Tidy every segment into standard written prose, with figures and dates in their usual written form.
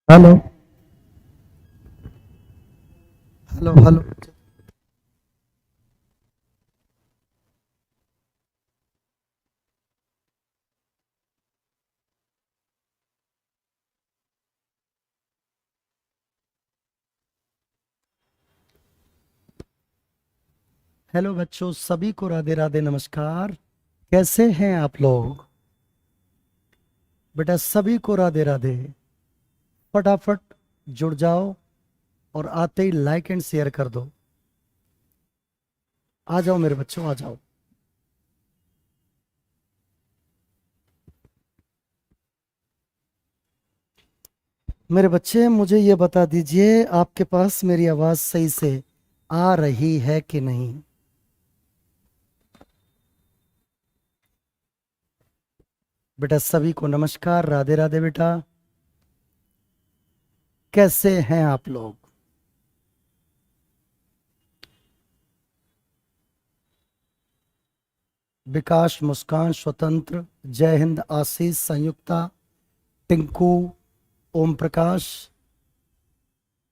Hello hello hello. Hello बच्चों, सभी को राधे राधे नमस्कार। कैसे हैं आप लोग? बेटा सभी को राधे राधे। फटाफट जुड़ जाओ और आते ही लाइक एंड शेयर कर दो। आ जाओ मेरे बच्चों, आ जाओ। मेरे बच्चे मुझे ये बता दीजिए, आपके पास मेरी आवाज सही से आ रही है कि नहीं? बेटा सभी को नमस्कार, राधे राधे। बेटा कैसे हैं आप लोग? विकास, मुस्कान, स्वतंत्र, जय हिंद, आशीष, संयुक्ता, टिंकू, ओम प्रकाश,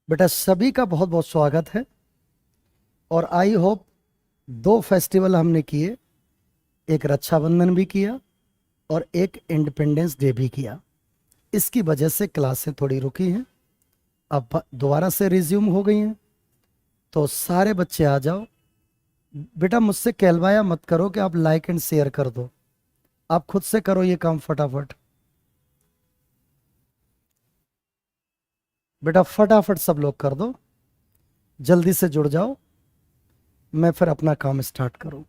बेटा सभी का बहुत बहुत स्वागत है। और आई होप दो फेस्टिवल हमने किए, एक रक्षाबंधन भी किया और एक इंडिपेंडेंस डे भी किया। इसकी वजह से क्लासें थोड़ी रुकी हैं, अब दोबारा से रिज्यूम हो गई हैं। तो सारे बच्चे आ जाओ। बेटा मुझसे कहलवाया मत करो कि आप लाइक एंड शेयर कर दो, आप खुद से करो ये काम फटाफट। बेटा फटाफट सब लोग कर दो, जल्दी से जुड़ जाओ, मैं फिर अपना काम स्टार्ट करूं।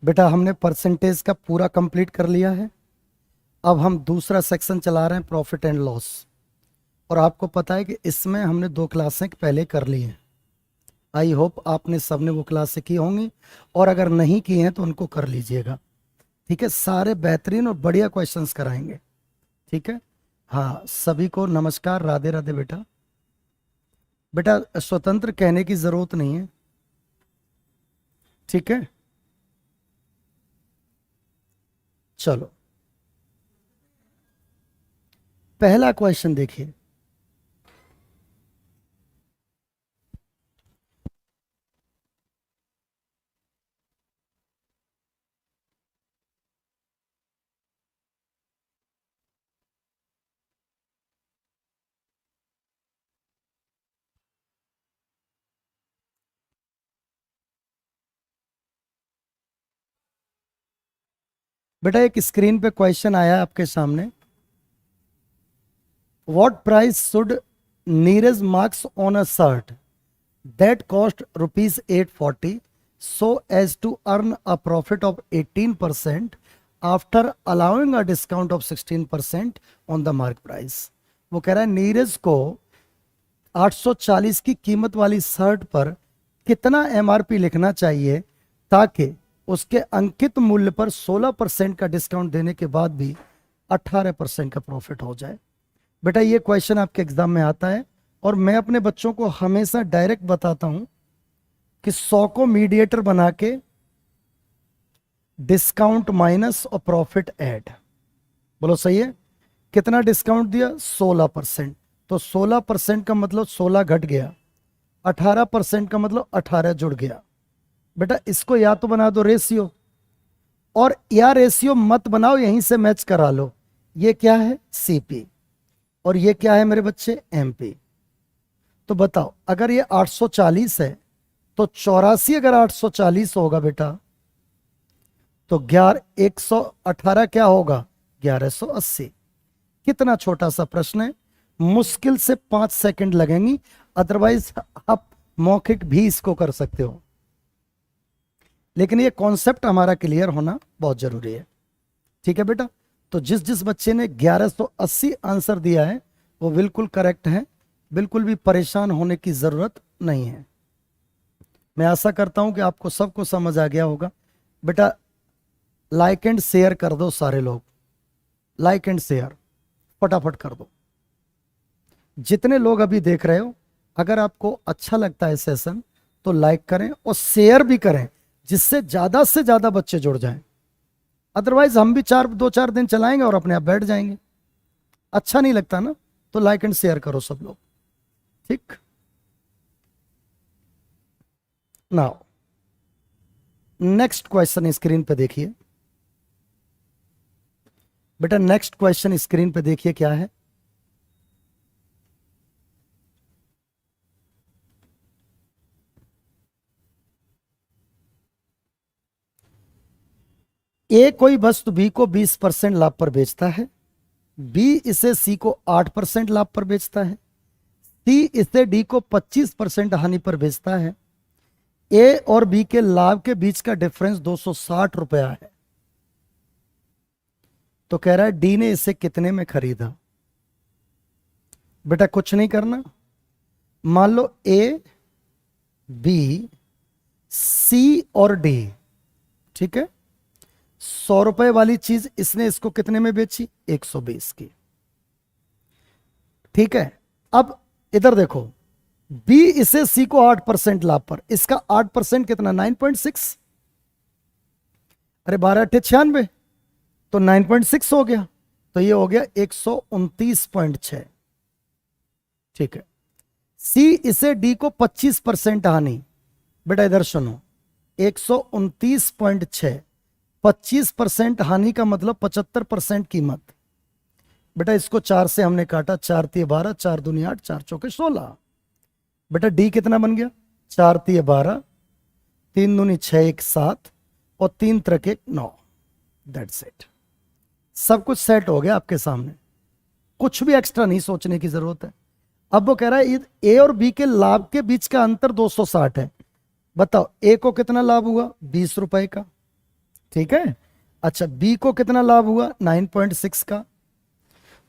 बेटा हमने परसेंटेज का पूरा कंप्लीट कर लिया है। अब हम दूसरा सेक्शन चला रहे हैं, प्रॉफिट एंड लॉस। और आपको पता है कि इसमें हमने दो क्लासें पहले कर ली हैं। आई होप आपने सबने वो क्लासें की होंगी, और अगर नहीं की हैं तो उनको कर लीजिएगा। ठीक है, सारे बेहतरीन और बढ़िया क्वेश्चंस कराएंगे। ठीक है, हाँ सभी को नमस्कार, राधे राधे। बेटा बेटा स्वतंत्र कहने की जरूरत नहीं है, ठीक है। चलो पहला क्वेश्चन देखिए। बेटा एक स्क्रीन पे क्वेश्चन आया है आपके सामने। What price should Neeraj marks on a shirt that cost rupees 840 so as to earn a profit of 18% after allowing a discount of 16% on the mark price। वो कह रहा है नीरज को 840 की कीमत वाली शर्ट पर कितना एमआरपी लिखना चाहिए ताकि उसके अंकित मूल्य पर 16% का डिस्काउंट देने के बाद भी 18% का प्रॉफिट हो जाए। बेटा ये क्वेश्चन आपके एग्जाम में आता है, और मैं अपने बच्चों को हमेशा डायरेक्ट बताता हूं कि 100 को मीडिएटर बना के डिस्काउंट माइनस और प्रॉफिट ऐड। बोलो सही है? कितना डिस्काउंट दिया? 16%। तो 16% का मतलब 16 घट गया, 18% का मतलब 18 जुड़ गया। बेटा इसको या तो बना दो रेशियो, और या रेशियो मत बनाओ, यहीं से मैच करा लो। ये क्या है? सीपी, और ये क्या है मेरे बच्चे? एमपी। तो बताओ अगर ये 840 है तो 84 अगर 840 होगा बेटा, तो 118 क्या होगा? 1180। कितना छोटा सा प्रश्न है, मुश्किल से 5 सेकंड लगेंगी, अदरवाइज आप मौखिक भी इसको कर सकते हो। लेकिन ये कॉन्सेप्ट हमारा क्लियर होना बहुत जरूरी है। ठीक है बेटा, तो जिस जिस बच्चे ने 1180 आंसर दिया है वो बिल्कुल करेक्ट है, बिल्कुल भी परेशान होने की जरूरत नहीं है। मैं आशा करता हूं कि आपको सबको समझ आ गया होगा। बेटा लाइक एंड शेयर कर दो सारे लोग, लाइक एंड शेयर फटाफट कर दो। जितने लोग अभी देख रहे हो, अगर आपको अच्छा लगता है सेशन तो लाइक करें और शेयर भी करें। जिससे ज्यादा से ज्यादा बच्चे जुड़ जाएं। अदरवाइज हम भी 2-4 दिन चलाएंगे और अपने आप बैठ जाएंगे। अच्छा नहीं लगता ना, तो लाइक एंड शेयर करो सब लोग, ठीक। नाउ नेक्स्ट क्वेश्चन स्क्रीन पे देखिए बेटा, नेक्स्ट क्वेश्चन स्क्रीन पे देखिए क्या है। ए कोई वस्तु बी को 20% लाभ पर बेचता है, बी इसे सी को 8% लाभ पर बेचता है, सी इसे डी को 25% हानि पर बेचता है। ए और बी के लाभ के बीच का डिफरेंस 260 रुपया है। तो कह रहा है डी ने इसे कितने में खरीदा। बेटा कुछ नहीं करना, मान लो ए, बी, सी और डी, ठीक है। 100 रुपए वाली चीज इसने इसको कितने में बेची, 120 की, ठीक है। अब इधर देखो, बी इसे सी को 8% लाभ पर, इसका 8% कितना, 9.6, अरे 12×8 = 96, तो 9.6 हो गया, तो ये हो गया 129.6, ठीक है। सी इसे डी को 25% हानि, बेटा इधर सुनो, 129.6, 25% हानि का मतलब 75% कीमत। बेटा इसको 4 से हमने काटा, 4 × 12, 4 दूनी 8, 4 चौके 16। बेटा डी कितना बन गया, 4 × 12, 3 दूनी 6, 1 7 और 3 × 1 9। दैट्स इट, सब कुछ सेट हो गया आपके सामने, कुछ भी एक्स्ट्रा नहीं सोचने की जरूरत है। अब वो कह रहा है ए और बी के लाभ के बीच का अंतर 260 है। बताओ ए को कितना लाभ हुआ, 20 रुपए का, ठीक है। अच्छा बी को कितना लाभ हुआ, 9.6 का।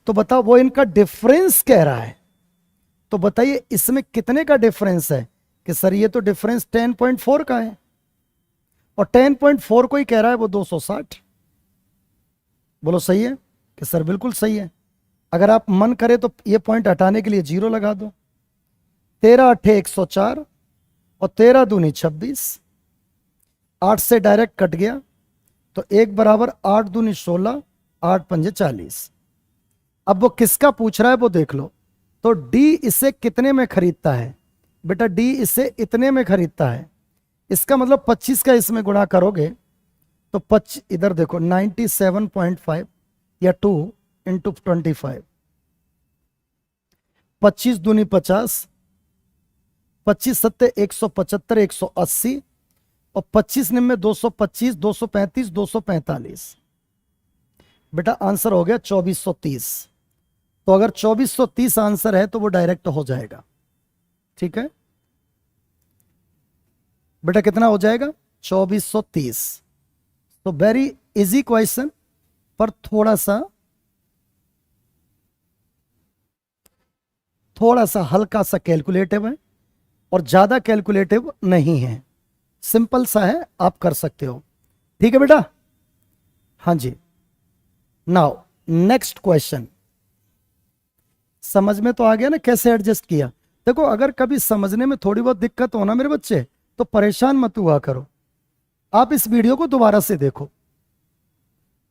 तो बताओ वो इनका डिफरेंस कह रहा है, तो बताइए इसमें कितने का डिफरेंस है। कि सर ये तो डिफरेंस 10.4 का है, और 10.4 को ही कह रहा है वो 260। बोलो सही है कि सर बिल्कुल सही है। अगर आप मन करे तो ये पॉइंट हटाने के लिए 0 लगा दो। 13 × 8 = 104 और 13 दूनी 26, 8 से डायरेक्ट कट गया, तो 1 = 8 दूनी 16, 8 × 5 = 40। अब वो किसका पूछ रहा है वो देख लो। तो डी इसे कितने में खरीदता है, बेटा डी इसे इतने में खरीदता है, इसका मतलब 25 का इसमें गुणा करोगे तो 25, इधर देखो 97.5 या 2 × 25, 25 दूनी 50, 25 × 7 = 175, 180 और 25 निम्न 225, 235, 245। बेटा आंसर हो गया 2430। तो अगर 2430 आंसर है तो वो डायरेक्ट हो जाएगा, ठीक है। बेटा कितना हो जाएगा, 2430। तो वेरी इजी क्वेश्चन, पर थोड़ा सा हल्का सा कैलकुलेटिव है और ज्यादा कैलकुलेटिव नहीं है, सिंपल सा है, आप कर सकते हो, ठीक है बेटा। हाँ जी, नाउ नेक्स्ट क्वेश्चन। समझ में तो आ गया ना कैसे एडजस्ट किया। देखो अगर कभी समझने में थोड़ी बहुत दिक्कत हो ना मेरे बच्चे, तो परेशान मत हुआ करो, आप इस वीडियो को दोबारा से देखो।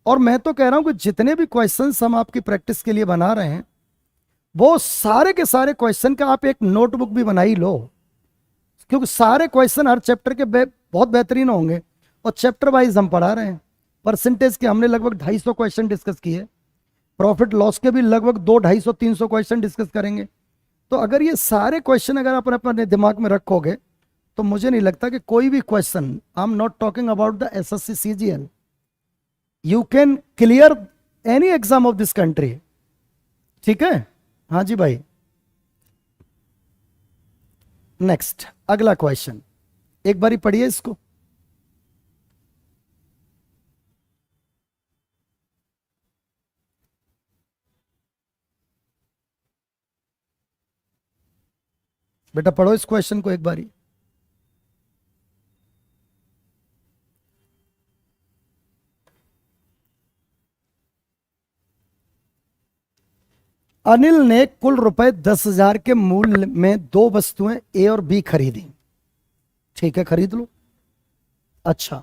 और मैं तो कह रहा हूं कि जितने भी क्वेश्चंस हम आपकी प्रैक्टिस के लिए बना रहे हैं, वो सारे के सारे क्वेश्चन का आप एक नोटबुक भी बना ही लो, क्योंकि सारे क्वेश्चन हर चैप्टर के बहुत बेहतरीन होंगे, और चैप्टर वाइज हम पढ़ा रहे हैं। परसेंटेज के हमने लगभग 250 क्वेश्चन डिस्कस किए, प्रॉफिट लॉस के भी लगभग 200-250-300 क्वेश्चन डिस्कस करेंगे। तो अगर ये सारे क्वेश्चन अगर आप अपने दिमाग में रखोगे, तो मुझे नहीं लगता कि कोई भी question, I am not talking about the assessee CGL, you can clear any exam of this country, ठीक है। हाँ जी भाई, नेक्स्ट अगला क्वेश्चन, एक बारी पढ़िए इसको। बेटा पढ़ो इस क्वेश्चन को एक बारी। अनिल ने कुल रुपए 10,000 के मूल्य में 2 वस्तुएं ए और बी खरीदी, ठीक है, खरीद लो। अच्छा,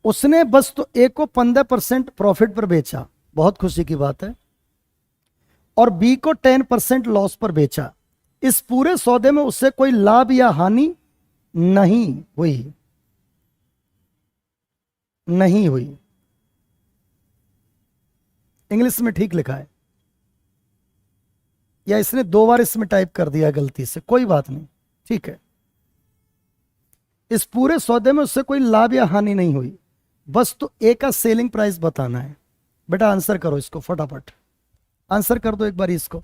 उसने वस्तु ए को 15% प्रॉफिट पर बेचा, बहुत खुशी की बात है, और बी को 10% लॉस पर बेचा। इस पूरे सौदे में उससे कोई लाभ या हानि नहीं हुई, नहीं हुई। इंग्लिश में ठीक लिखा है, या इसने 2 बार इसमें टाइप कर दिया गलती से, कोई बात नहीं, ठीक है। इस पूरे सौदे में उससे कोई लाभ या हानि नहीं हुई, वस्तु ए का सेलिंग प्राइस बताना है। बेटा आंसर करो इसको फटाफट, आंसर कर दो एक बार इसको।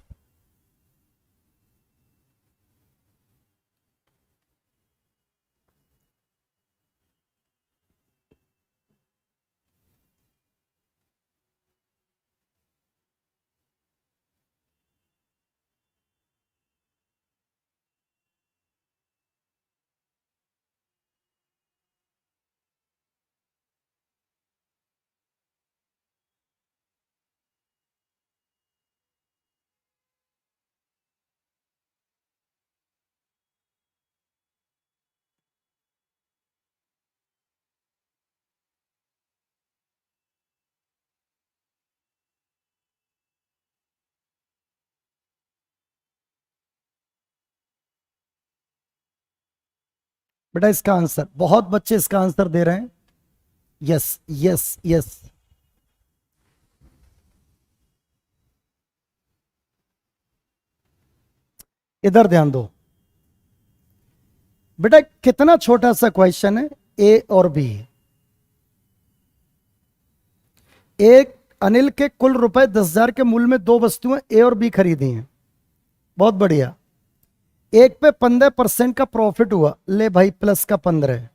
बेटा इसका आंसर, बहुत बच्चे इसका आंसर दे रहे हैं, यस यस यस। इधर ध्यान दो बेटा, कितना छोटा सा क्वेश्चन है, ए और बी। एक अनिल के कुल रुपए 10,000 के मूल्य में 2 वस्तुएं ए और बी खरीदी हैं, बहुत बढ़िया। एक पे 15% का प्रॉफिट हुआ, ले भाई प्लस का 15।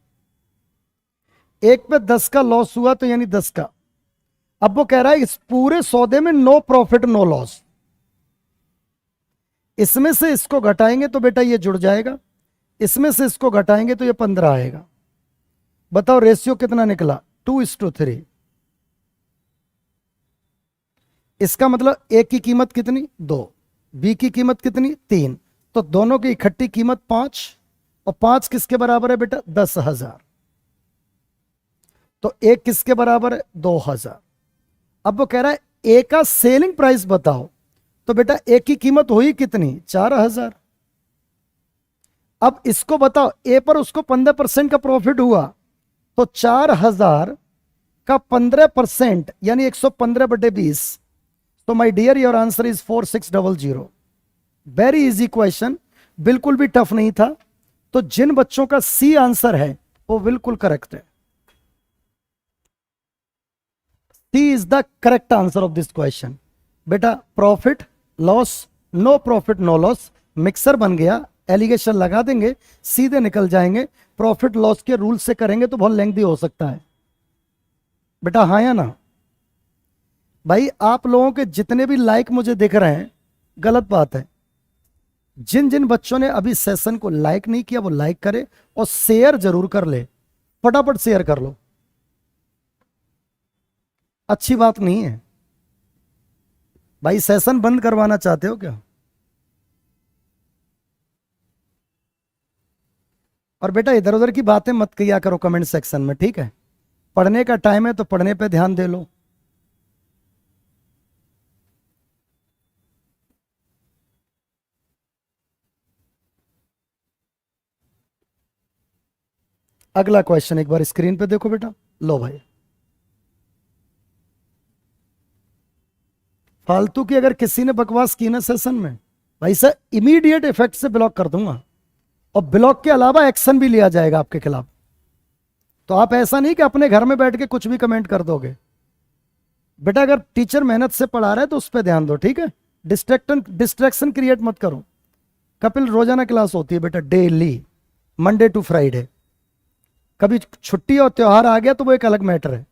एक पे 10 का लॉस हुआ, तो यानी 10 का। अब वो कह रहा है इस पूरे सौदे में नो प्रॉफिट नो लॉस, इसमें से इसको घटाएंगे तो बेटा ये जुड़ जाएगा, इसमें से इसको घटाएंगे तो ये 15 आएगा। बताओ रेशियो कितना निकला, 2:3। इसका मतलब ए की कीमत कितनी, 2, बी की कीमत कितनी, 3, तो दोनों की इकट्ठी कीमत 5, और 5 किसके बराबर है बेटा, 10,000। तो ए किसके बराबर है, 2,000। अब वो कह रहा है ए का सेलिंग प्राइस बताओ, तो बेटा ए की कीमत हुई कितनी, 4,000। अब इसको बताओ, ए पर उसको 15% का प्रॉफिट हुआ, तो 4,000 का 15% यानी 115/20। तो my dear your answer is 4600। Very easy question, बिल्कुल भी टफ नहीं था। तो जिन बच्चों का सी आंसर है वो बिल्कुल करेक्ट है। C is the correct answer of this question. बेटा profit loss, no profit no loss, mixture बन गया, एलिगेशन लगा देंगे, सीधे निकल जाएंगे। प्रॉफिट लॉस के रूल से करेंगे तो बहुत लेंथी हो सकता है बेटा, हाँ या ना। भाई आप लोगों के जितने भी लाइक मुझे दिख रहे हैं, गलत बात है। जिन जिन बच्चों ने अभी सेशन को लाइक नहीं किया वो लाइक करे, और शेयर जरूर कर ले, फटाफट शेयर कर लो, अच्छी बात नहीं है भाई। सेशन बंद करवाना चाहते हो क्या? और बेटा इधर उधर की बातें मत किया करो कमेंट सेक्शन में, ठीक है। पढ़ने का टाइम है तो पढ़ने पे ध्यान दे लो। अगला क्वेश्चन एक बार स्क्रीन पे देखो बेटा, लो भाई। फालतू की अगर किसी ने बकवास की ना सेशन में, भाई सर इमीडिएट इफेक्ट से ब्लॉक कर दूंगा, और ब्लॉक के अलावा एक्शन भी लिया जाएगा आपके खिलाफ। तो आप ऐसा नहीं कि अपने घर में बैठ के कुछ भी कमेंट कर दोगे। बेटा अगर टीचर मेहनत से पढ़ा रहा है तो उस पर ध्यान दो, ठीक है। डिस्ट्रैक्शन क्रिएट मत करो। कपिल रोजाना क्लास होती है बेटा, डेली, मंडे टू फ्राइडे। कभी छुट्टी और त्योहार आ गया तो वो एक अलग मैटर है,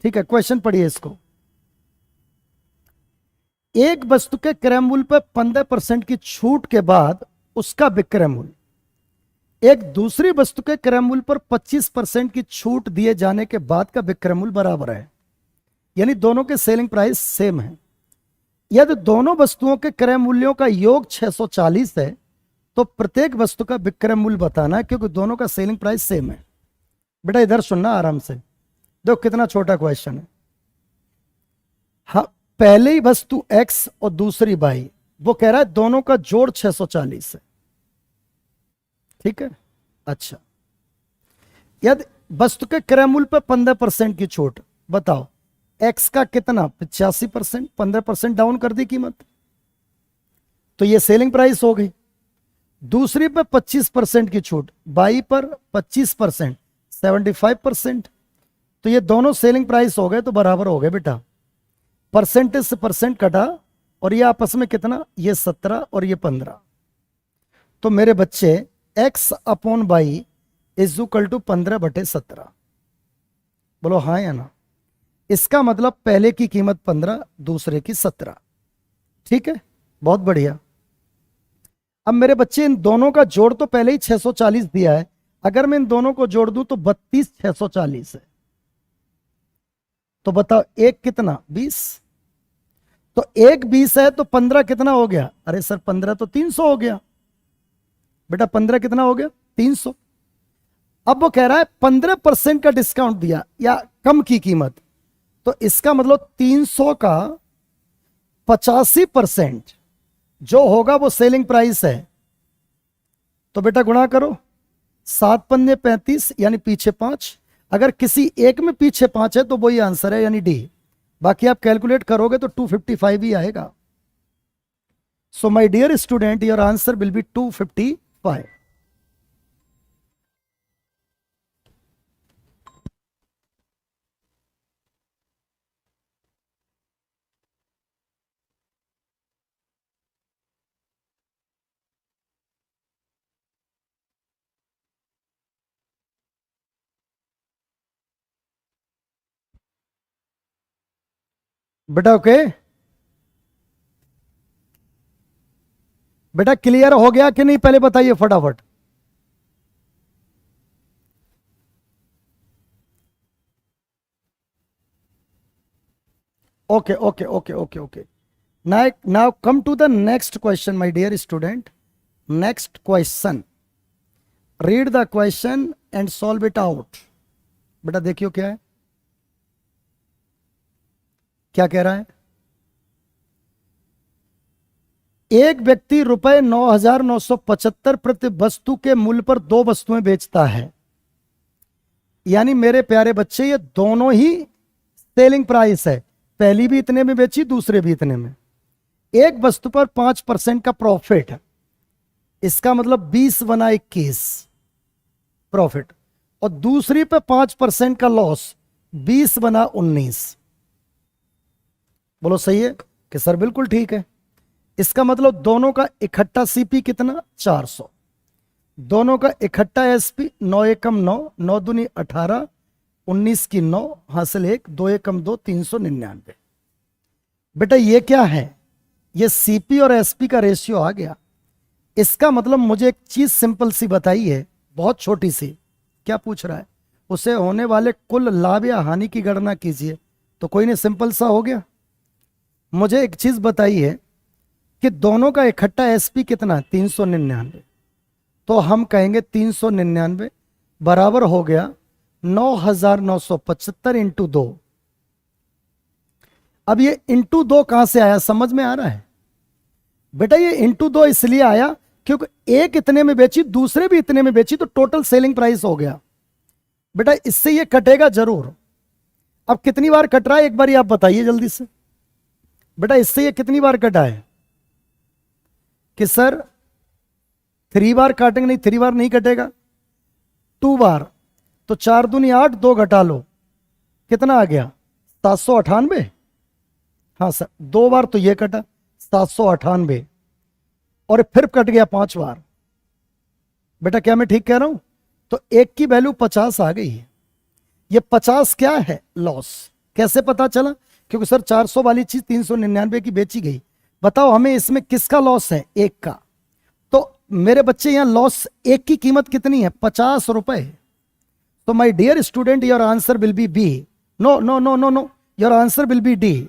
ठीक है। क्वेश्चन पढ़िए इसको। एक वस्तु के क्रय मूल्य पर 15% की छूट के बाद उसका विक्रय मूल्य एक दूसरी वस्तु के क्रय मूल्य पर 25% की छूट दिए जाने के बाद का विक्रय मूल्य बराबर है, यानी दोनों के सेलिंग प्राइस सेम है। यदि दोनों वस्तुओं के क्रय मूल्यों का योग 640 है तो प्रत्येक वस्तु का विक्रय मूल्य बताना है, क्योंकि दोनों का सेलिंग प्राइस सेम है। बेटा इधर सुनना आराम से, देखो कितना छोटा क्वेश्चन है। हाँ, पहले ही वस्तु x और दूसरी y, वो कह रहा है दोनों का जोड़ 640 है, ठीक है। अच्छा, यदि वस्तु के क्रय मूल्य पर 15% की छूट, बताओ x का कितना 85%, 15% डाउन कर दी कीमत, तो ये सेलिंग प्राइस हो गई। दूसरी पे 25% की छूट, y पर 25%, 75%, तो ये दोनों सेलिंग प्राइस हो गए, तो बराबर हो गए बेटा। परसेंटेज से परसेंट कटा और ये आपस में कितना, ये 17 और ये 15, तो मेरे बच्चे x upon y is equal to 15/17। बोलो हाँ या ना। इसका मतलब पहले की कीमत 15, दूसरे की 17, ठीक है, बहुत बढ़िया। अब मेरे बच्चे इन दोनों का जोड़ तो पहले ही 640 दिया है, अगर मैं इन दोनों को जोड़ दूं तो 32,640 है, तो बताओ एक कितना 20, तो एक 20 है तो 15 कितना हो गया, अरे सर 15 तो 300 हो गया बेटा, 15 कितना हो गया 300। अब वो कह रहा है 15% का डिस्काउंट दिया या कम की कीमत, तो इसका मतलब 300 का 85% जो होगा वो सेलिंग प्राइस है, तो बेटा गुणा करो, 7 पंजे 35 यानी पीछे 5, अगर किसी एक में पीछे 5 है तो वही आंसर है यानी डी, बाकी आप कैलकुलेट करोगे तो 255 ही आएगा। So my dear student your answer will be 255। बेटा ओके, बेटा क्लियर हो गया कि नहीं पहले बताइए फटाफट। Okay okay okay okay okay, now come to the next question my dear student. Next question, read the question and solve it out. बेटा देखियो क्या है, क्या कह रहा है। एक व्यक्ति रुपए 9,975 प्रति वस्तु के मूल्य पर दो वस्तुएं बेचता है, यानी मेरे प्यारे बच्चे ये दोनों ही सेलिंग प्राइस है, पहली भी इतने में बेची, दूसरे भी इतने में। एक वस्तु पर 5% का प्रॉफिट, इसका मतलब 20 बना 21 प्रॉफिट, और दूसरी पे 5% का लॉस, 20 बना 19। बोलो सही है कि सर बिल्कुल ठीक है। इसका मतलब दोनों का इकट्ठा सीपी कितना 400, दोनों का इकट्ठा एसपी 9 एकम 9, 9 दूनी 18, 19 की 9 हासिल 1, 2 एकम 2, 399। बेटा ये क्या है, ये सीपी और एसपी का रेशियो आ गया। इसका मतलब मुझे एक चीज सिंपल सी बताई है, बहुत छोटी सी। क्या पूछ रहा है, उसे होने वाले कुल लाभ या हानि की गणना कीजिए, तो कोई नहीं, सिंपल सा हो गया। मुझे एक चीज बताई है कि दोनों का इकट्ठा एसपी कितना 399, तो हम कहेंगे 399 बराबर हो गया 9,975 इंटू 2। अब ये इंटू 2 कहां से आया, समझ में आ रहा है बेटा। ये इंटू 2 इसलिए आया क्योंकि एक इतने में बेची, दूसरे भी इतने में बेची, तो टोटल सेलिंग प्राइस हो गया। बेटा इससे ये कटेगा जरूर। अब कितनी बार कट रहा है एक बार आप बताइए जल्दी से। बेटा इससे ये कितनी बार कटा है कि सर 3 बार काटेंगे, नहीं 3 बार नहीं कटेगा, 2 बार, तो 4 दूनी 8, 2 घटा लो, कितना आ गया 798। हाँ सर 2 बार तो ये कटा 798, और फिर कट गया 5 बार। बेटा क्या मैं ठीक कह रहा हूं, तो एक की वैल्यू 50 आ गई है। ये 50 क्या है, लॉस। कैसे पता चला, क्योंकि सर 400 वाली चीज 399 की बेची गई। बताओ हमें इसमें किसका लॉस है, एक का। तो मेरे बच्चे यहां लॉस, एक की कीमत कितनी है 50 रुपए। तो my dear student your answer will be B. No no no no no, your answer will be D.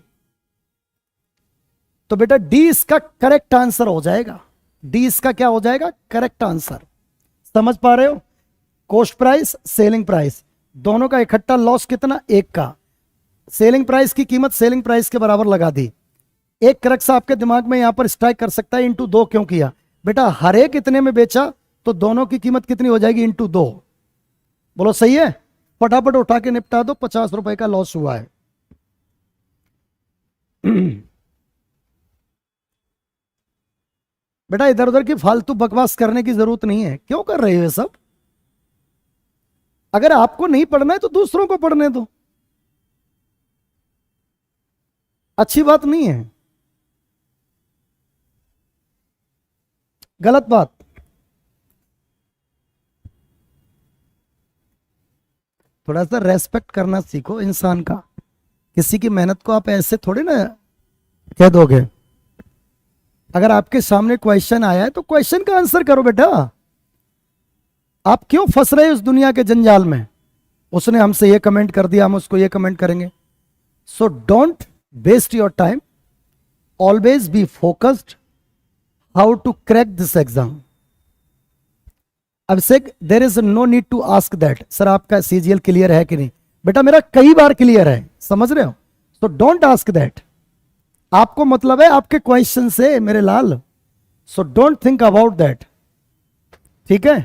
तो बेटा डी इसका करेक्ट आंसर हो जाएगा। डी इसका क्या हो जाएगा, करेक्ट आंसर। समझ पा रहे हो, कॉस्ट प्राइस सेलिंग प्राइस, दोनों का इकट्ठा लॉस कितना, एक का। सेलिंग प्राइस की कीमत सेलिंग प्राइस के बराबर लगा दी। एक क्रक्स आपके दिमाग में यहां पर स्ट्राइक कर सकता है, इंटू दो क्यों किया बेटा, हर एक इतने में बेचा तो दोनों की कीमत कितनी हो जाएगी, इंटू दो। बोलो सही है, फटाफट उठा के निपटा दो, 50 रुपए का लॉस हुआ है। बेटा इधर उधर की फालतू बकवास करने की जरूरत नहीं है, क्यों कर रहे हो ये सब। अगर आपको नहीं पढ़ना है तो दूसरों को पढ़ने दो, अच्छी बात नहीं है, गलत बात। थोड़ा सा रेस्पेक्ट करना सीखो इंसान का, किसी की मेहनत को आप ऐसे थोड़ी ना कह दोगे। अगर आपके सामने क्वेश्चन आया है तो क्वेश्चन का आंसर करो बेटा। आप क्यों फंस रहे हो इस दुनिया के जंजाल में, उसने हमसे ये कमेंट कर दिया हम उसको ये कमेंट करेंगे। So don't waste your time, always be focused how to crack this exam. Abhishek there is no need to ask that, sir आपका सीजीएल क्लियर है कि नहीं, बेटा मेरा कई बार क्लियर है, समझ रहे हो, तो डोंट आस्क दैट। आपको मतलब है आपके क्वेश्चन से मेरे लाल, so don't think about that, ठीक है।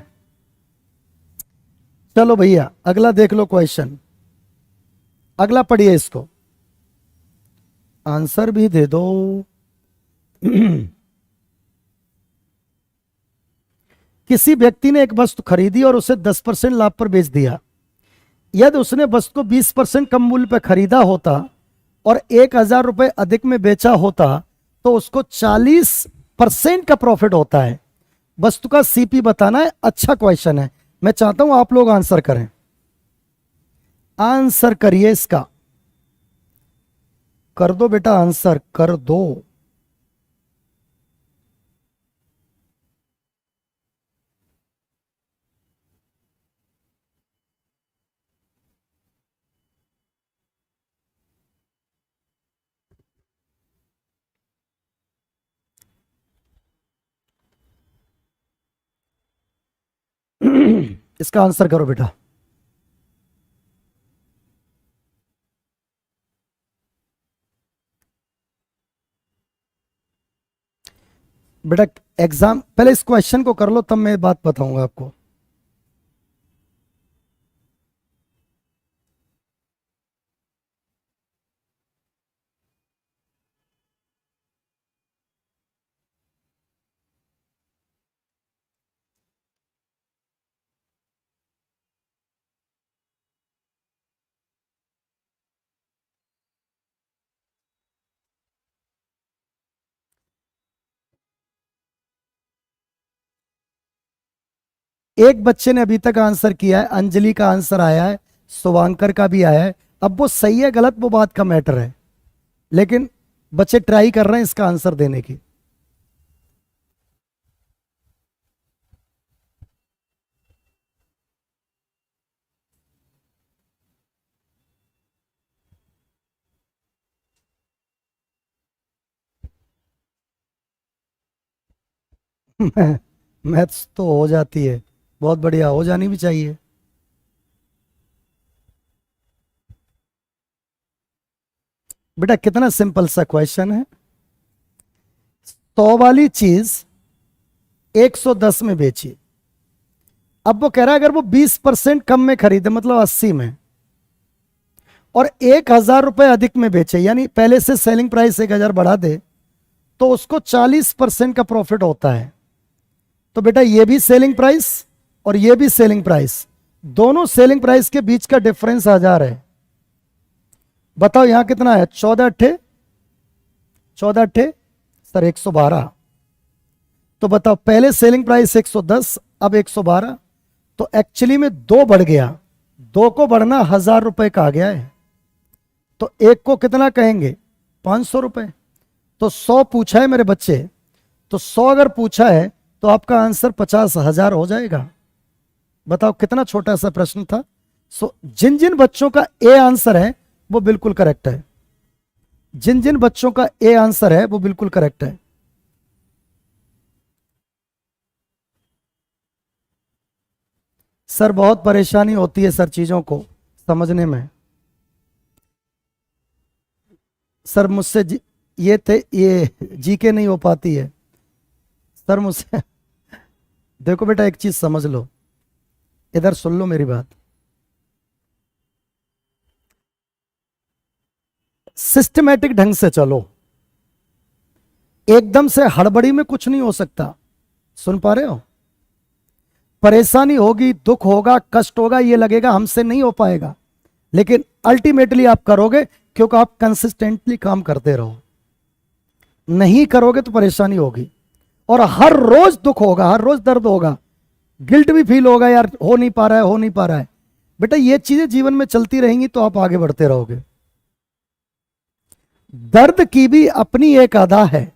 चलो भैया अगला देख लो क्वेश्चन, अगला पढ़िए इसको, आंसर भी दे दो। किसी व्यक्ति ने एक वस्तु खरीदी और उसे 10% लाभ पर बेच दिया। यदि उसने वस्तु को 20% कम मूल्य पर खरीदा होता और 1,000 रुपए अधिक में बेचा होता तो उसको 40% का प्रॉफिट होता है। वस्तु का सीपी बताना है। अच्छा क्वेश्चन है, मैं चाहता हूं आप लोग आंसर करें, आंसर करिए इसका, कर दो बेटा आंसर कर दो। इसका आंसर करो बेटा। बेटा एग्जाम पहले इस क्वेश्चन को कर लो तब मैं बात बताऊंगा आपको। एक बच्चे ने अभी तक आंसर किया है, अंजलि का आंसर आया है, शुभांकर का भी आया है। अब वो सही है गलत वो बात का मैटर है, लेकिन बच्चे ट्राई कर रहे हैं इसका आंसर देने की। मैथ्स तो हो जाती है, बहुत बढ़िया, हो जानी भी चाहिए। बेटा कितना सिंपल सा क्वेश्चन है, 100 वाली चीज 110 में बेची। अब वो कह रहा है अगर वो 20% कम में खरीदे मतलब 80 में, और 1,000 रुपए अधिक में बेचे, यानी पहले से सेलिंग प्राइस 1,000 बढ़ा दे, तो उसको 40% का प्रॉफिट होता है। तो बेटा ये भी सेलिंग प्राइस और ये भी सेलिंग प्राइस, दोनों सेलिंग प्राइस के बीच का डिफरेंस 1,000 है। बताओ यहां कितना है, 14 अट्ठे सर 112। तो बताओ पहले सेलिंग प्राइस 110 अब 112, तो एक्चुअली में दो बढ़ गया, दो को बढ़ना 1,000 रुपए का आ गया है, तो एक को कितना कहेंगे, 500 रुपए। तो 100 पूछा है मेरे बच्चे, तो 100 अगर पूछा है तो आपका आंसर 50,000 हो जाएगा। बताओ कितना छोटा सा प्रश्न था। जिन जिन बच्चों का ए आंसर है वो बिल्कुल करेक्ट है, जिन जिन बच्चों का ए आंसर है वो बिल्कुल करेक्ट है। सर बहुत परेशानी होती है सर चीजों को, समझने में। सर मुझसे ये थे, ये जीके नहीं हो पाती है सर मुझसे। देखो बेटा एक चीज समझ लो, इधर सुन लो मेरी बात। सिस्टमेटिक ढंग से चलो, एकदम से हड़बड़ी में कुछ नहीं हो सकता। सुन पा रहे हो? परेशानी होगी, दुख होगा, कष्ट होगा, ये लगेगा हमसे नहीं हो पाएगा, लेकिन अल्टीमेटली आप करोगे क्योंकि आप कंसिस्टेंटली काम करते रहो। नहीं करोगे तो परेशानी होगी, और हर रोज दुख होगा, हर रोज दर्द होगा, गिल्ट भी फील होगा, यार हो नहीं पा रहा है, हो नहीं पा रहा है। बेटा ये चीजें जीवन में चलती रहेंगी तो आप आगे बढ़ते रहोगे। दर्द की भी अपनी एक अदा है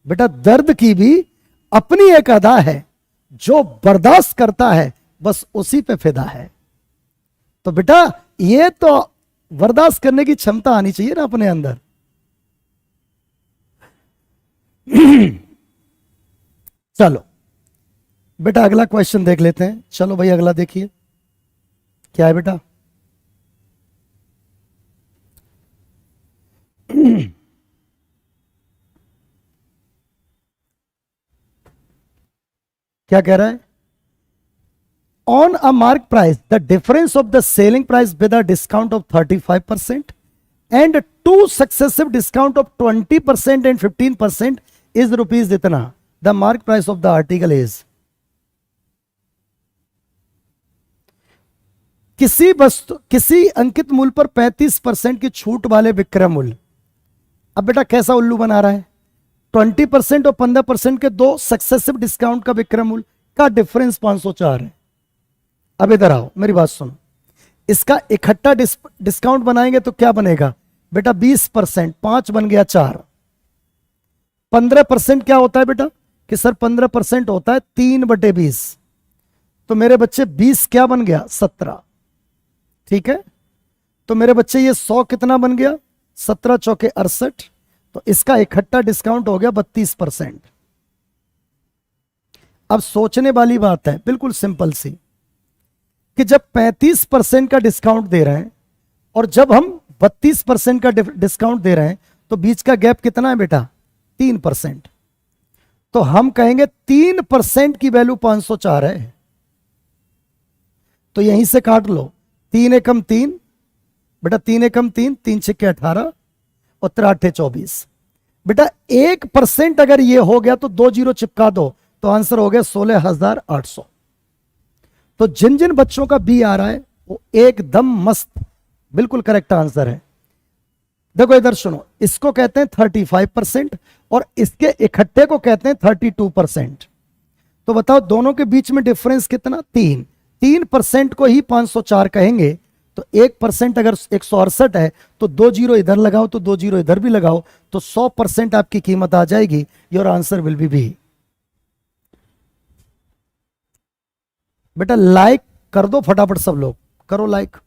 बेटा, दर्द की भी अपनी एक अदा है, जो बर्दाश्त करता है बस उसी पे फिदा है। तो बेटा ये तो बर्दाश्त करने की क्षमता आनी चाहिए ना अपने अंदर। चलो बेटा अगला क्वेश्चन देख लेते हैं। चलो भाई अगला देखिए क्या है बेटा। क्या कह रहा है? On a mark price the difference of the selling price with a discount of 35% and two successive discount of 20% and 15% is rupees इतना। The mark price of the article is. किसी अंकित मूल्य पर 35% की छूट वाले विक्रय मूल्य। अब बेटा कैसा उल्लू बना रहा है? 20% और 15% के दो सक्सेसिव डिस्काउंट का विक्रय मूल्य का डिफरेंस 504 है। अब इधर आओ मेरी बात सुनो, इसका इकट्ठा डिस्काउंट बनाएंगे तो क्या बनेगा बेटा? 20%, 5 बन गया 4। 15% क्या होता है बेटा? कि सर 15% होता है 3/20। तो मेरे बच्चे 20 क्या बन गया? 17। ठीक है, तो मेरे बच्चे ये 100 कितना बन गया? 17 चौके 68। तो इसका इकट्ठा डिस्काउंट हो गया 32%। अब सोचने वाली बात है बिल्कुल सिंपल सी, कि जब 35% का डिस्काउंट दे रहे हैं और जब हम 32% का डिस्काउंट दे रहे हैं तो बीच का गैप कितना है बेटा? 3%। तो हम कहेंगे 3% की वैल्यू 504 है। तो यहीं से काट लो, 3 एकम 3 बेटा, 3 एकम 3, 3 छक्के 18 और 3 24। बेटा 1% अगर ये हो गया तो 2 जीरो चिपका दो, तो आंसर हो गया 16,800। तो जिन जिन बच्चों का बी आ रहा है वो एकदम मस्त, बिल्कुल करेक्ट आंसर है। देखो इधर सुनो, इसको कहते हैं 35% और इसके इकट्ठे को कहते हैं 32%। तो बताओ दोनों के बीच में डिफरेंस कितना? 3% को ही 504 कहेंगे। तो 1% अगर 168 है तो 2 जीरो इधर लगाओ, तो 2 जीरो इधर भी लगाओ, तो 100% आपकी कीमत आ जाएगी। Your answer will be B. बेटा लाइक कर दो फटाफट, सब लोग करो लाइक।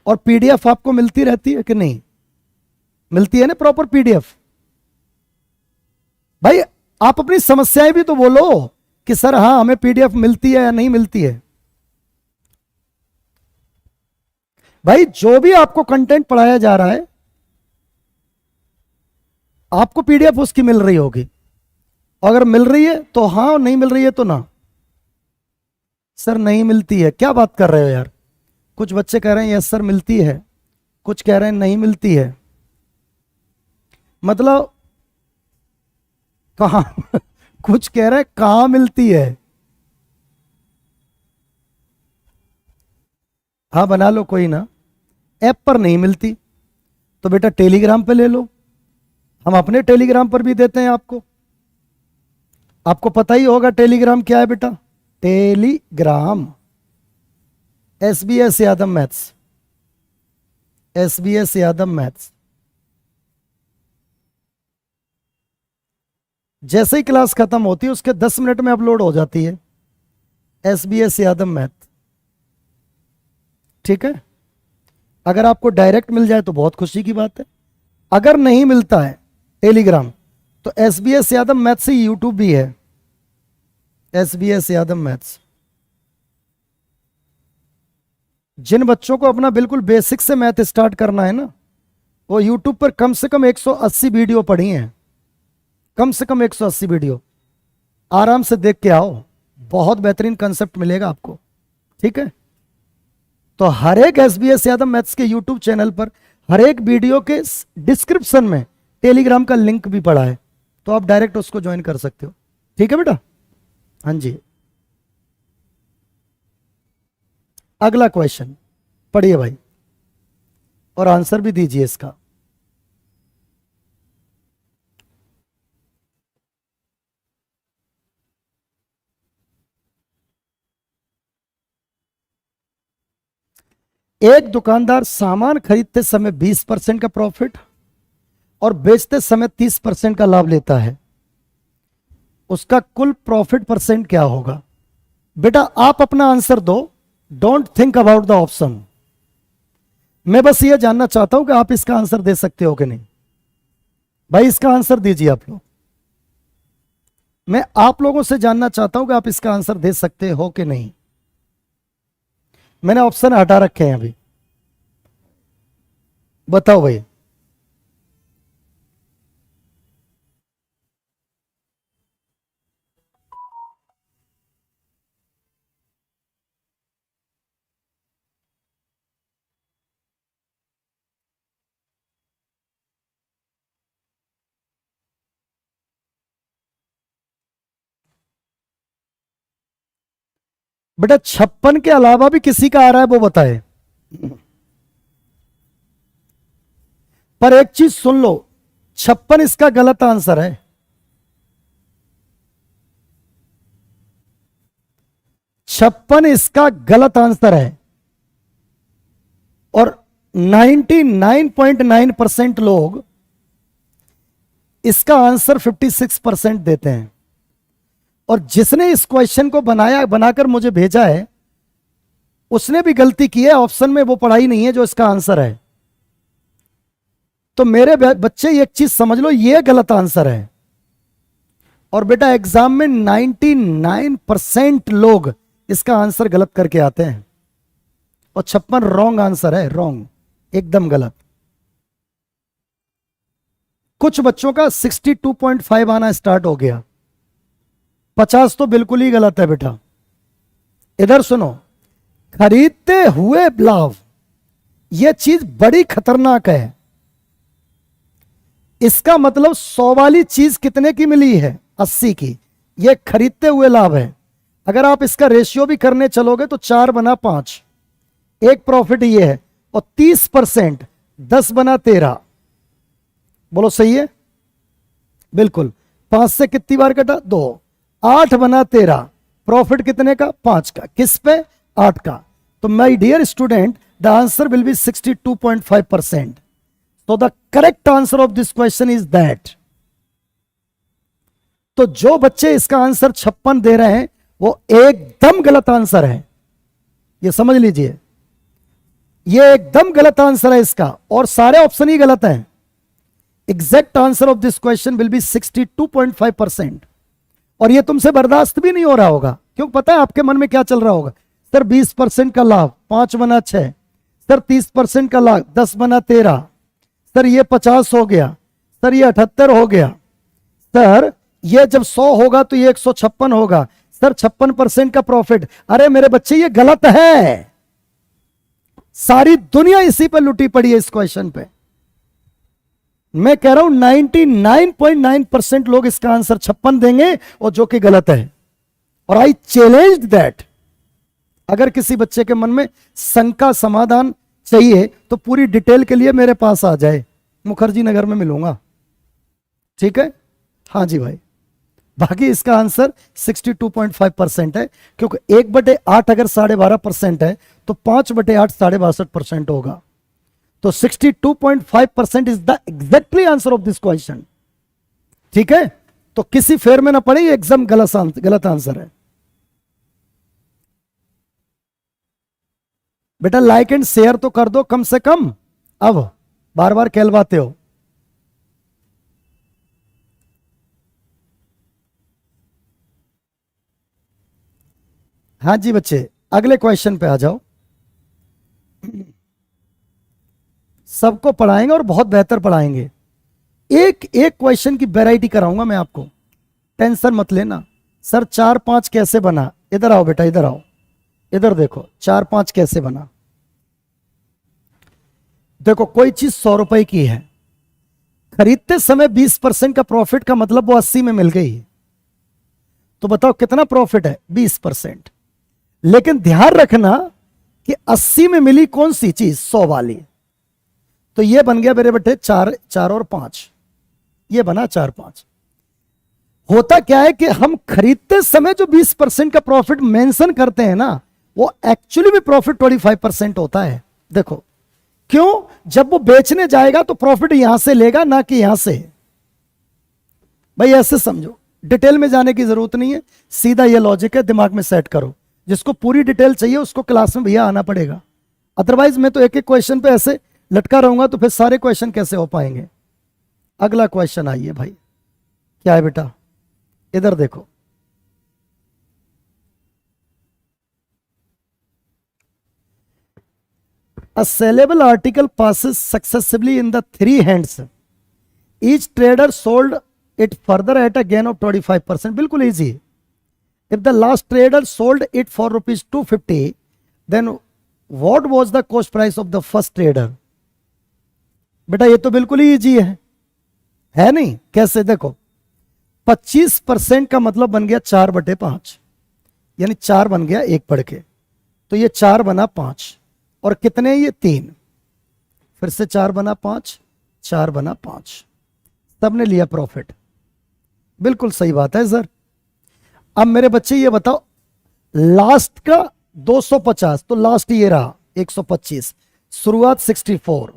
और पीडीएफ आपको मिलती रहती है कि नहीं? मिलती है ना प्रॉपर पीडीएफ? भाई आप अपनी समस्याएं भी तो बोलो कि सर हाँ हमें पीडीएफ मिलती है या नहीं मिलती है। भाई जो भी आपको कंटेंट पढ़ाया जा रहा है आपको पीडीएफ उसकी मिल रही होगी। अगर मिल रही है तो हाँ, और नहीं मिल रही है तो ना। सर नहीं मिलती है, क्या बात कर रहे हो यार? कुछ बच्चे कह रहे हैं यस सर मिलती है, कुछ कह रहे हैं नहीं मिलती है। मतलब कहां कुछ कह रहे हैं कहां मिलती है? हाँ बना लो, कोई ना। ऐप पर नहीं मिलती तो बेटा टेलीग्राम पे ले लो, हम अपने टेलीग्राम पर भी देते हैं आपको। आपको पता ही होगा टेलीग्राम क्या है बेटा? Telegram SBS Yadav maths, SBS Yadav maths. जैसे ही क्लास खत्म होती है उसके 10 मिनट में अपलोड हो जाती है SBS यादव मैथ। ठीक है, अगर आपको डायरेक्ट मिल जाए तो बहुत खुशी की बात है। अगर नहीं मिलता है टेलीग्राम तो SBS यादव मैथ्स से यूट्यूब भी है, SBS यादव मैथ्स। जिन बच्चों को अपना बिल्कुल बेसिक से मैथ स्टार्ट करना है ना, वो यूट्यूब पर कम से कम 180 वीडियो पढ़ी हैं, कम से कम 180 वीडियो आराम से देख के आओ, बहुत बेहतरीन कंसेप्ट मिलेगा आपको। ठीक है, तो हर एक SBS यादव मैथ्स के यूट्यूब चैनल पर हर एक वीडियो के डिस्क्रिप्शन में टेलीग्राम का लिंक भी पड़ा है, तो आप डायरेक्ट उसको ज्वाइन कर सकते हो। ठीक है बेटा, हाँ जी। अगला क्वेश्चन पढ़िए भाई, और आंसर भी दीजिए इसका। एक दुकानदार सामान खरीदते समय 20% का प्रॉफिट और बेचते समय 30% का लाभ लेता है, उसका कुल प्रॉफिट परसेंट क्या होगा? बेटा आप अपना आंसर दो, don't think about the option. मैं बस ये जानना चाहता हूं कि आप इसका आंसर दे सकते हो कि नहीं। भाई इसका आंसर दीजिए आप लोग, मैं आप लोगों से जानना चाहता हूं कि आप इसका आंसर दे सकते हो कि नहीं। मैंने ऑप्शन हटा रखे हैं अभी, बताओ भाई। बेटा 56 के अलावा भी किसी का आ रहा है वो बताए। पर एक चीज सुन लो, 56 इसका गलत आंसर है। 56 इसका गलत आंसर है, और 99.9% लोग इसका आंसर 56% देते हैं। और जिसने इस क्वेश्चन को बनाकर मुझे भेजा है, उसने भी गलती की है, ऑप्शन में वो पढ़ाई नहीं है जो इसका आंसर है। तो मेरे बच्चे एक चीज समझ लो, ये गलत आंसर है। और बेटा एग्जाम में 99% लोग इसका आंसर गलत करके आते हैं, और 56 रॉन्ग आंसर है, रॉन्ग, एकदम गलत। कुछ बच्चों का 62.5 आना स्टार्ट हो गया, 50 तो बिल्कुल ही गलत है बेटा। इधर सुनो, खरीदते हुए लाभ, यह चीज बड़ी खतरनाक है। इसका मतलब 100 वाली चीज कितने की मिली है? 80 की। यह खरीदते हुए लाभ है। अगर आप इसका रेशियो भी करने चलोगे तो 4/5, एक प्रॉफिट ये है, और 30% 10/13। बोलो सही है? बिल्कुल। 5 से कितनी बार कटा? 2। 8/13, प्रॉफिट कितने का? 5 का। किस पे? 8 का। तो my dear student, the answer will be 62.5%। तो the correct answer of this question is that. तो जो बच्चे इसका आंसर 56 दे रहे हैं वो एकदम गलत आंसर है, ये समझ लीजिए, ये एकदम गलत आंसर है इसका, और सारे ऑप्शन ही गलत हैं। Exact answer of this question will be 62.5%। और ये तुमसे बर्दाश्त भी नहीं हो रहा होगा, क्योंकि पता है आपके मन में क्या चल रहा होगा। सर 20% का लाभ 5/6, सर 30% का लाभ 10/13, सर ये 50 हो गया, सर ये 78 हो गया, सर ये जब 100 होगा तो ये 156 होगा, सर 56% का प्रॉफिट। अरे मेरे बच्चे ये गलत है, सारी दुनिया इसी पर लुटी पड़ी है इस क्वेश्चन पे। मैं कह रहा हूं 99.9% लोग इसका आंसर 56 देंगे, और जो कि गलत है। और आई चैलेंज दैट, अगर किसी बच्चे के मन में शंका समाधान चाहिए तो पूरी डिटेल के लिए मेरे पास आ जाए, मुखर्जी नगर में मिलूंगा। ठीक है? हाँ जी भाई। बाकी इसका आंसर 62.5% है, क्योंकि 1/8 अगर 12.5% है तो 5/8 62.5% होगा। तो 62.5% is the exactly answer of this question. ठीक है? तो किसी फेर में ना पड़े, ये एग्जाम गलत आंसर है। बेटा लाइक एंड शेयर तो कर दो कम से कम, अब बार बार कहलवाते हो। हाँ जी बच्चे, अगले क्वेश्चन पे आ जाओ। सबको पढ़ाएंगे और बहुत बेहतर पढ़ाएंगे। एक एक क्वेश्चन की वैरायटी कराऊंगा मैं आपको, टेंशन मत लेना। सर 4 5 कैसे बना? इधर आओ बेटा, इधर आओ, इधर देखो 4 5 कैसे बना। देखो कोई चीज 100 रुपए की है, खरीदते समय 20% का प्रॉफिट का मतलब वो 80 में मिल गई, तो बताओ कितना प्रॉफिट है? 20%। लेकिन ध्यान रखना कि 80 में मिली कौन सी चीज? 100 वाली। तो ये बन गया मेरे बेटे 4 4 और 5, ये बना 4 5। होता क्या है कि हम खरीदते समय जो 20% का प्रॉफिट मेंशन करते हैं ना, वो एक्चुअली में प्रॉफिट 25% होता है। देखो क्यों? जब वो बेचने जाएगा तो प्रॉफिट यहां से लेगा, ना कि यहां से। भाई ऐसे समझो, डिटेल में जाने की जरूरत नहीं है, सीधा ये लॉजिक है, दिमाग में सेट करो। जिसको पूरी डिटेल चाहिए उसको क्लास में भैया आना पड़ेगा, अदरवाइज मैं तो एक एक क्वेश्चन पे ऐसे लटका रहूंगा तो फिर सारे क्वेश्चन कैसे हो पाएंगे। अगला क्वेश्चन आइए भाई, क्या है बेटा? इधर देखो, a sellable article passes successively in the 3 hands. Each trader sold it further at a gain of 25%. बिल्कुल easy. If the last trader sold it for rupees 250, then what was the cost price of the first trader? बेटा ये तो बिल्कुल ही easy है नहीं? कैसे? देखो 25% का मतलब बन गया 4/5, यानी 4 बन गया 1 पढ़ के, तो ये 4 बना 5, और कितने? ये 3, फिर से 4 बना 5, 4 बना 5, सबने लिया प्रॉफिट। बिल्कुल सही बात है सर। अब मेरे बच्चे ये बताओ, लास्ट का 250, तो लास्ट ये रहा 125, शुरुआत 64,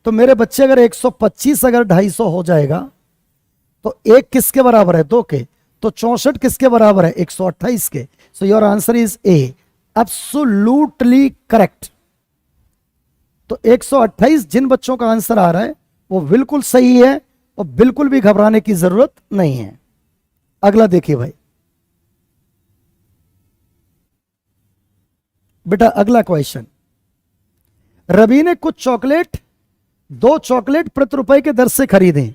तो मेरे बच्चे अगर 125 अगर 250 हो जाएगा तो एक किसके बराबर है? 2 के, तो 64 किसके बराबर है? 128 के। So your answer is a, absolutely correct. तो 128 जिन बच्चों का आंसर आ रहा है वो बिल्कुल सही है, और बिल्कुल भी घबराने की जरूरत नहीं है। अगला देखिए भाई बेटा, अगला क्वेश्चन। रवि ने कुछ चॉकलेट 2 चॉकलेट प्रति रुपए के दर से खरीदे,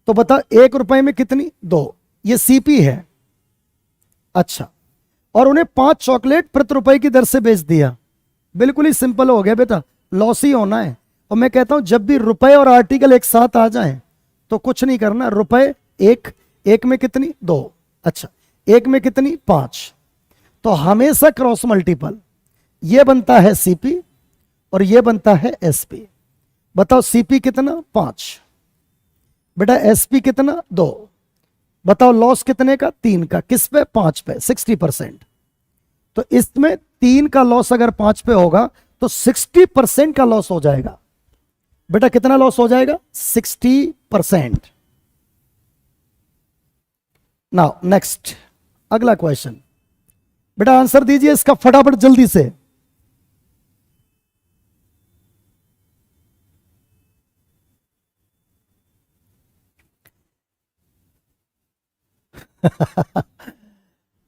तो बता 1 रुपए में कितनी? 2, ये सीपी है। अच्छा, और उन्हें 5 चॉकलेट प्रति रुपए की दर से बेच दिया। बिल्कुल ही सिंपल हो गया बेटा, लॉस ही होना है। और मैं कहता हूं जब भी रुपए और आर्टिकल एक साथ आ जाएं तो कुछ नहीं करना, रुपए 1 में कितनी? 2, अच्छा 1 में कितनी? 5, तो हमेशा क्रॉस मल्टीपल, ये बनता है सीपी और ये बनता है एसपी। बताओ सीपी कितना? 5 बेटा, एसपी कितना? 2। बताओ लॉस कितने का? 3 का। किस पे? 5 पे, 60%। तो इसमें 3 का लॉस अगर 5 पे होगा तो 60% का लॉस हो जाएगा। बेटा कितना लॉस हो जाएगा? 60%। नाउ नेक्स्ट, अगला क्वेश्चन। बेटा आंसर दीजिए इसका फटाफट जल्दी से।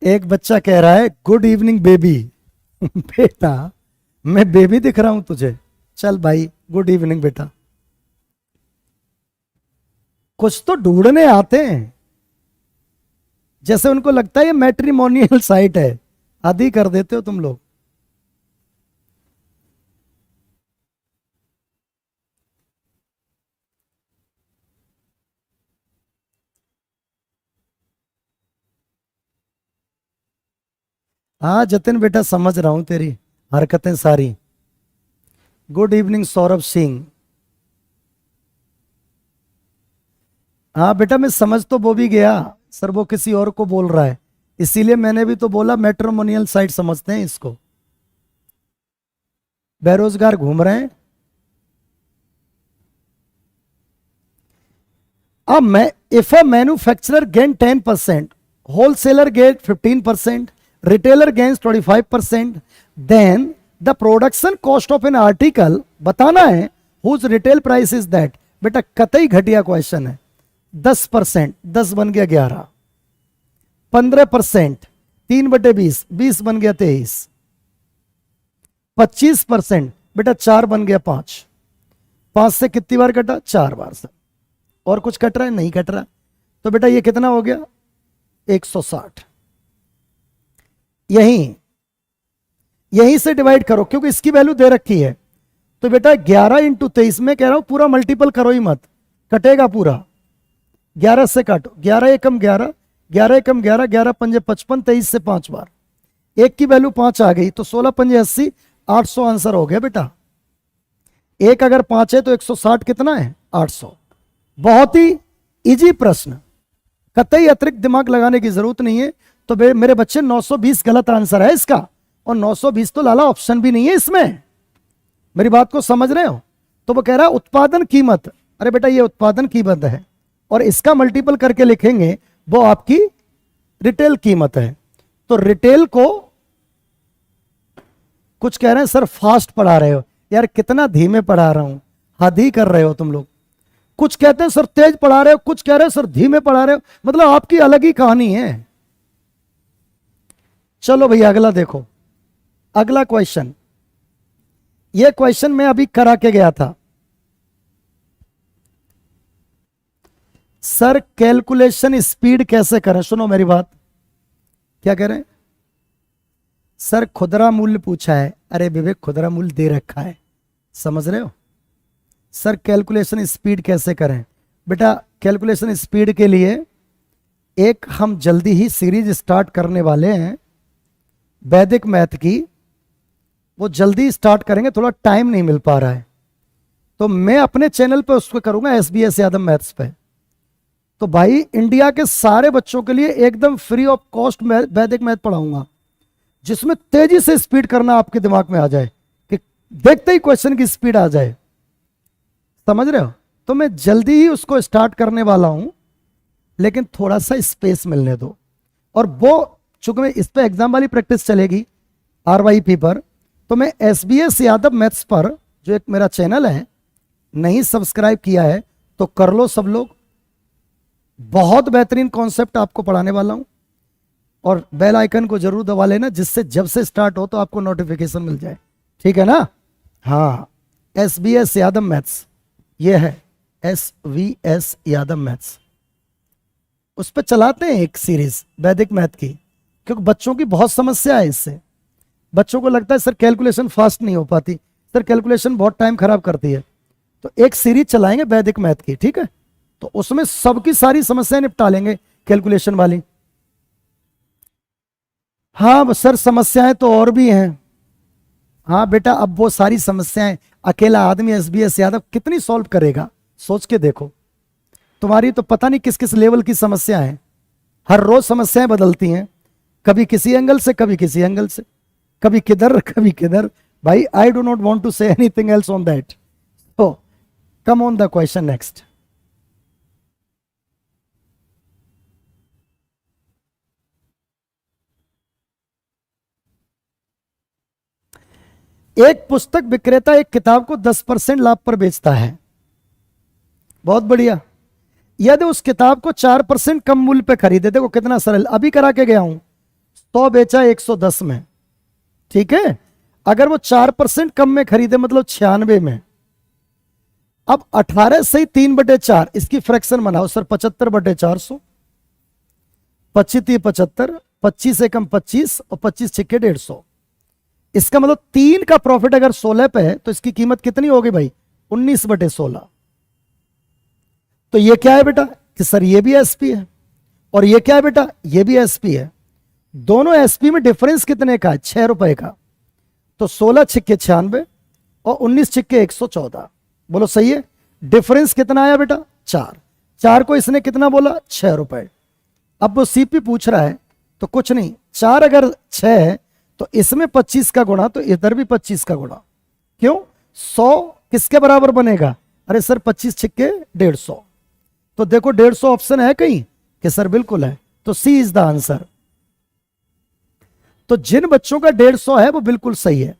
एक बच्चा कह रहा है गुड इवनिंग बेबी। बेटा मैं बेबी दिख रहा हूं तुझे? चल भाई गुड इवनिंग बेटा। कुछ तो ढूंढने आते हैं, जैसे उनको लगता है ये मैट्रिमोनियल साइट है, आदि कर देते हो तुम लोग। हाँ जतिन बेटा समझ रहा हूं तेरी हरकतें सारी। Good evening Saurabh Singh. हाँ बेटा मैं समझ तो वो भी गया, सर वो किसी और को बोल रहा है, इसीलिए मैंने भी तो बोला मैट्रिमोनियल साइट समझते हैं इसको। बेरोजगार घूम रहे हैं। अब मैं if a manufacturer gain 10%, wholesaler gain 15%, retailer gains 25%, then the production cost of an article बताना है whose retail price is that. बेटा कतई घटिया क्वेश्चन है। 10%, 10 बन गया 11, 15%, 3/20, 20 बन गया 23, 25%, बेटा 4 बन गया 5, 5 से कितनी बार कटा? 4 बार से। और कुछ कट रहा है? नहीं कट रहा। तो बेटा ये कितना हो गया? 160। यहीं से डिवाइड करो क्योंकि इसकी वैल्यू दे रखी है। तो बेटा 11 इंटू 23, में कह रहा हूं पूरा मल्टीपल करो ही मत, कटेगा पूरा। 11 से काटो, 11 एकम 11, 11 एकम 11, 11 पंजे 55, 23 से 5 बार, एक की वैल्यू 5 आ गई, तो 16 पंजे 80, 800 आंसर हो गया बेटा। एक अगर 5 है तो 160 कितना है? 800। बहुत ही इजी प्रश्न, कतई अतिरिक्त दिमाग लगाने की जरूरत नहीं है। तो मेरे बच्चे 920 गलत आंसर है इसका, और 920 तो लाला ऑप्शन भी नहीं है इसमें। मेरी बात को समझ रहे हो? तो वो कह रहा है उत्पादन कीमत, अरे बेटा ये उत्पादन कीमत है, और इसका मल्टीपल करके लिखेंगे वो आपकी रिटेल कीमत है। तो रिटेल को कुछ कह रहे हैं सर फास्ट पढ़ा रहे हो, यार कितना धीमे पढ़ा रहा हूं, हद ही कर रहे हो तुम लोग। कुछ कहते हैं सर तेज पढ़ा रहे हो, कुछ कह रहे हैं सर धीमे पढ़ा रहे हो, मतलब आपकी अलग ही कहानी है। चलो भैया अगला देखो, अगला क्वेश्चन। यह क्वेश्चन मैं अभी करा के गया था। सर कैलकुलेशन स्पीड कैसे करें? सुनो मेरी बात, क्या कह रहे हैं सर? खुदरा मूल्य पूछा है। अरे विवेक खुदरा मूल्य दे रखा है, समझ रहे हो? सर कैलकुलेशन स्पीड कैसे करें? बेटा कैलकुलेशन स्पीड के लिए एक हम जल्दी ही सीरीज स्टार्ट करने वाले हैं वैदिक मैथ की, वो जल्दी स्टार्ट करेंगे, थोड़ा टाइम नहीं मिल पा रहा है। तो मैं अपने चैनल पे उसको करूंगा SBS यादव मैथ्स पे। तो भाई इंडिया के सारे बच्चों के लिए एकदम फ्री ऑफ कॉस्ट वैदिक मैथ पढ़ाऊंगा, जिसमें तेजी से स्पीड करना आपके दिमाग में आ जाए, कि देखते ही क्वेश्चन की स्पीड आ जाए, समझ रहे हो? तो मैं जल्दी ही उसको स्टार्ट करने वाला हूं, लेकिन थोड़ा सा स्पेस मिलने दो। और वो चूंकि मैं इस पे एग्जाम वाली प्रैक्टिस चलेगी RYP पर, तो मैं SBS यादव मैथ्स पर जो एक मेरा चैनल है, नहीं सब्सक्राइब किया है तो कर लो सब लोग। बहुत बेहतरीन कॉन्सेप्ट आपको पढ़ाने वाला हूं, और बेल आइकन को जरूर दबा लेना, जिससे जब से स्टार्ट हो तो आपको नोटिफिकेशन मिल जाए, ठीक है ना? हाँ, SBS यादव मैथ्स, ये है SVS यादव मैथ्स। उस पर चलाते हैं एक सीरीज वैदिक मैथ की, क्योंकि बच्चों की बहुत समस्या है इससे। बच्चों को लगता है सर कैलकुलेशन फास्ट नहीं हो पाती, सर कैलकुलेशन बहुत टाइम खराब करती है। तो एक सीरीज चलाएंगे वैदिक मैथ की, ठीक है? तो उसमें सबकी सारी समस्याएं निपटा लेंगे कैलकुलेशन वाली। हाँ सर समस्याएं तो और भी हैं। हाँ बेटा, अब वो सारी समस्याएं अकेला आदमी SBS यादव कितनी सॉल्व करेगा? सोच के देखो, तुम्हारी तो पता नहीं किस किस लेवल की समस्या है। हर रोज समस्याएं बदलती हैं, कभी किसी एंगल से, कभी किसी एंगल से, कभी किधर कभी किधर। भाई I do not want to say anything else on that. तो come on the question next. एक पुस्तक विक्रेता एक किताब को 10% लाभ पर बेचता है। बहुत बढ़िया। यदि उस किताब को 4% कम मूल्य पे खरीदे, देखो कितना सरल, अभी करा के गया हूं। 100 बेचा 110 में, ठीक है? अगर वो 4% कम में खरीदे, मतलब 96 में। अब 18 से 3/4 इसकी फ्रैक्शन बनाओ सर, 75/400, 25 75, 25 एकम 25, और 25 छिक्के 150। इसका मतलब 3 का प्रॉफिट अगर 16 पे है तो इसकी कीमत कितनी होगी भाई? 19/16। तो ये क्या है बेटा कि सर ये भी SP है, और ये क्या है बेटा? ये भी SP है। दोनों SP में डिफरेंस कितने का है? 6 रुपए का। तो 16 छिक्के 96 और 19 छिक्के 114। बोलो सही है? डिफरेंस कितना आया बेटा? 4। 4 को इसने कितना बोला? 6 रुपए। अब वो CP पूछ रहा है, तो कुछ नहीं, 4 अगर 6 है तो इसमें 25 का गुणा, तो इधर भी 25 का गुणा। क्यों? 100 किसके बराबर बनेगा? अरे सर 25 छिक्के 150। तो देखो 150 ऑप्शन है कहीं कि सर बिल्कुल है, तो C इज द आंसर। तो जिन बच्चों का 150 है वो बिल्कुल सही है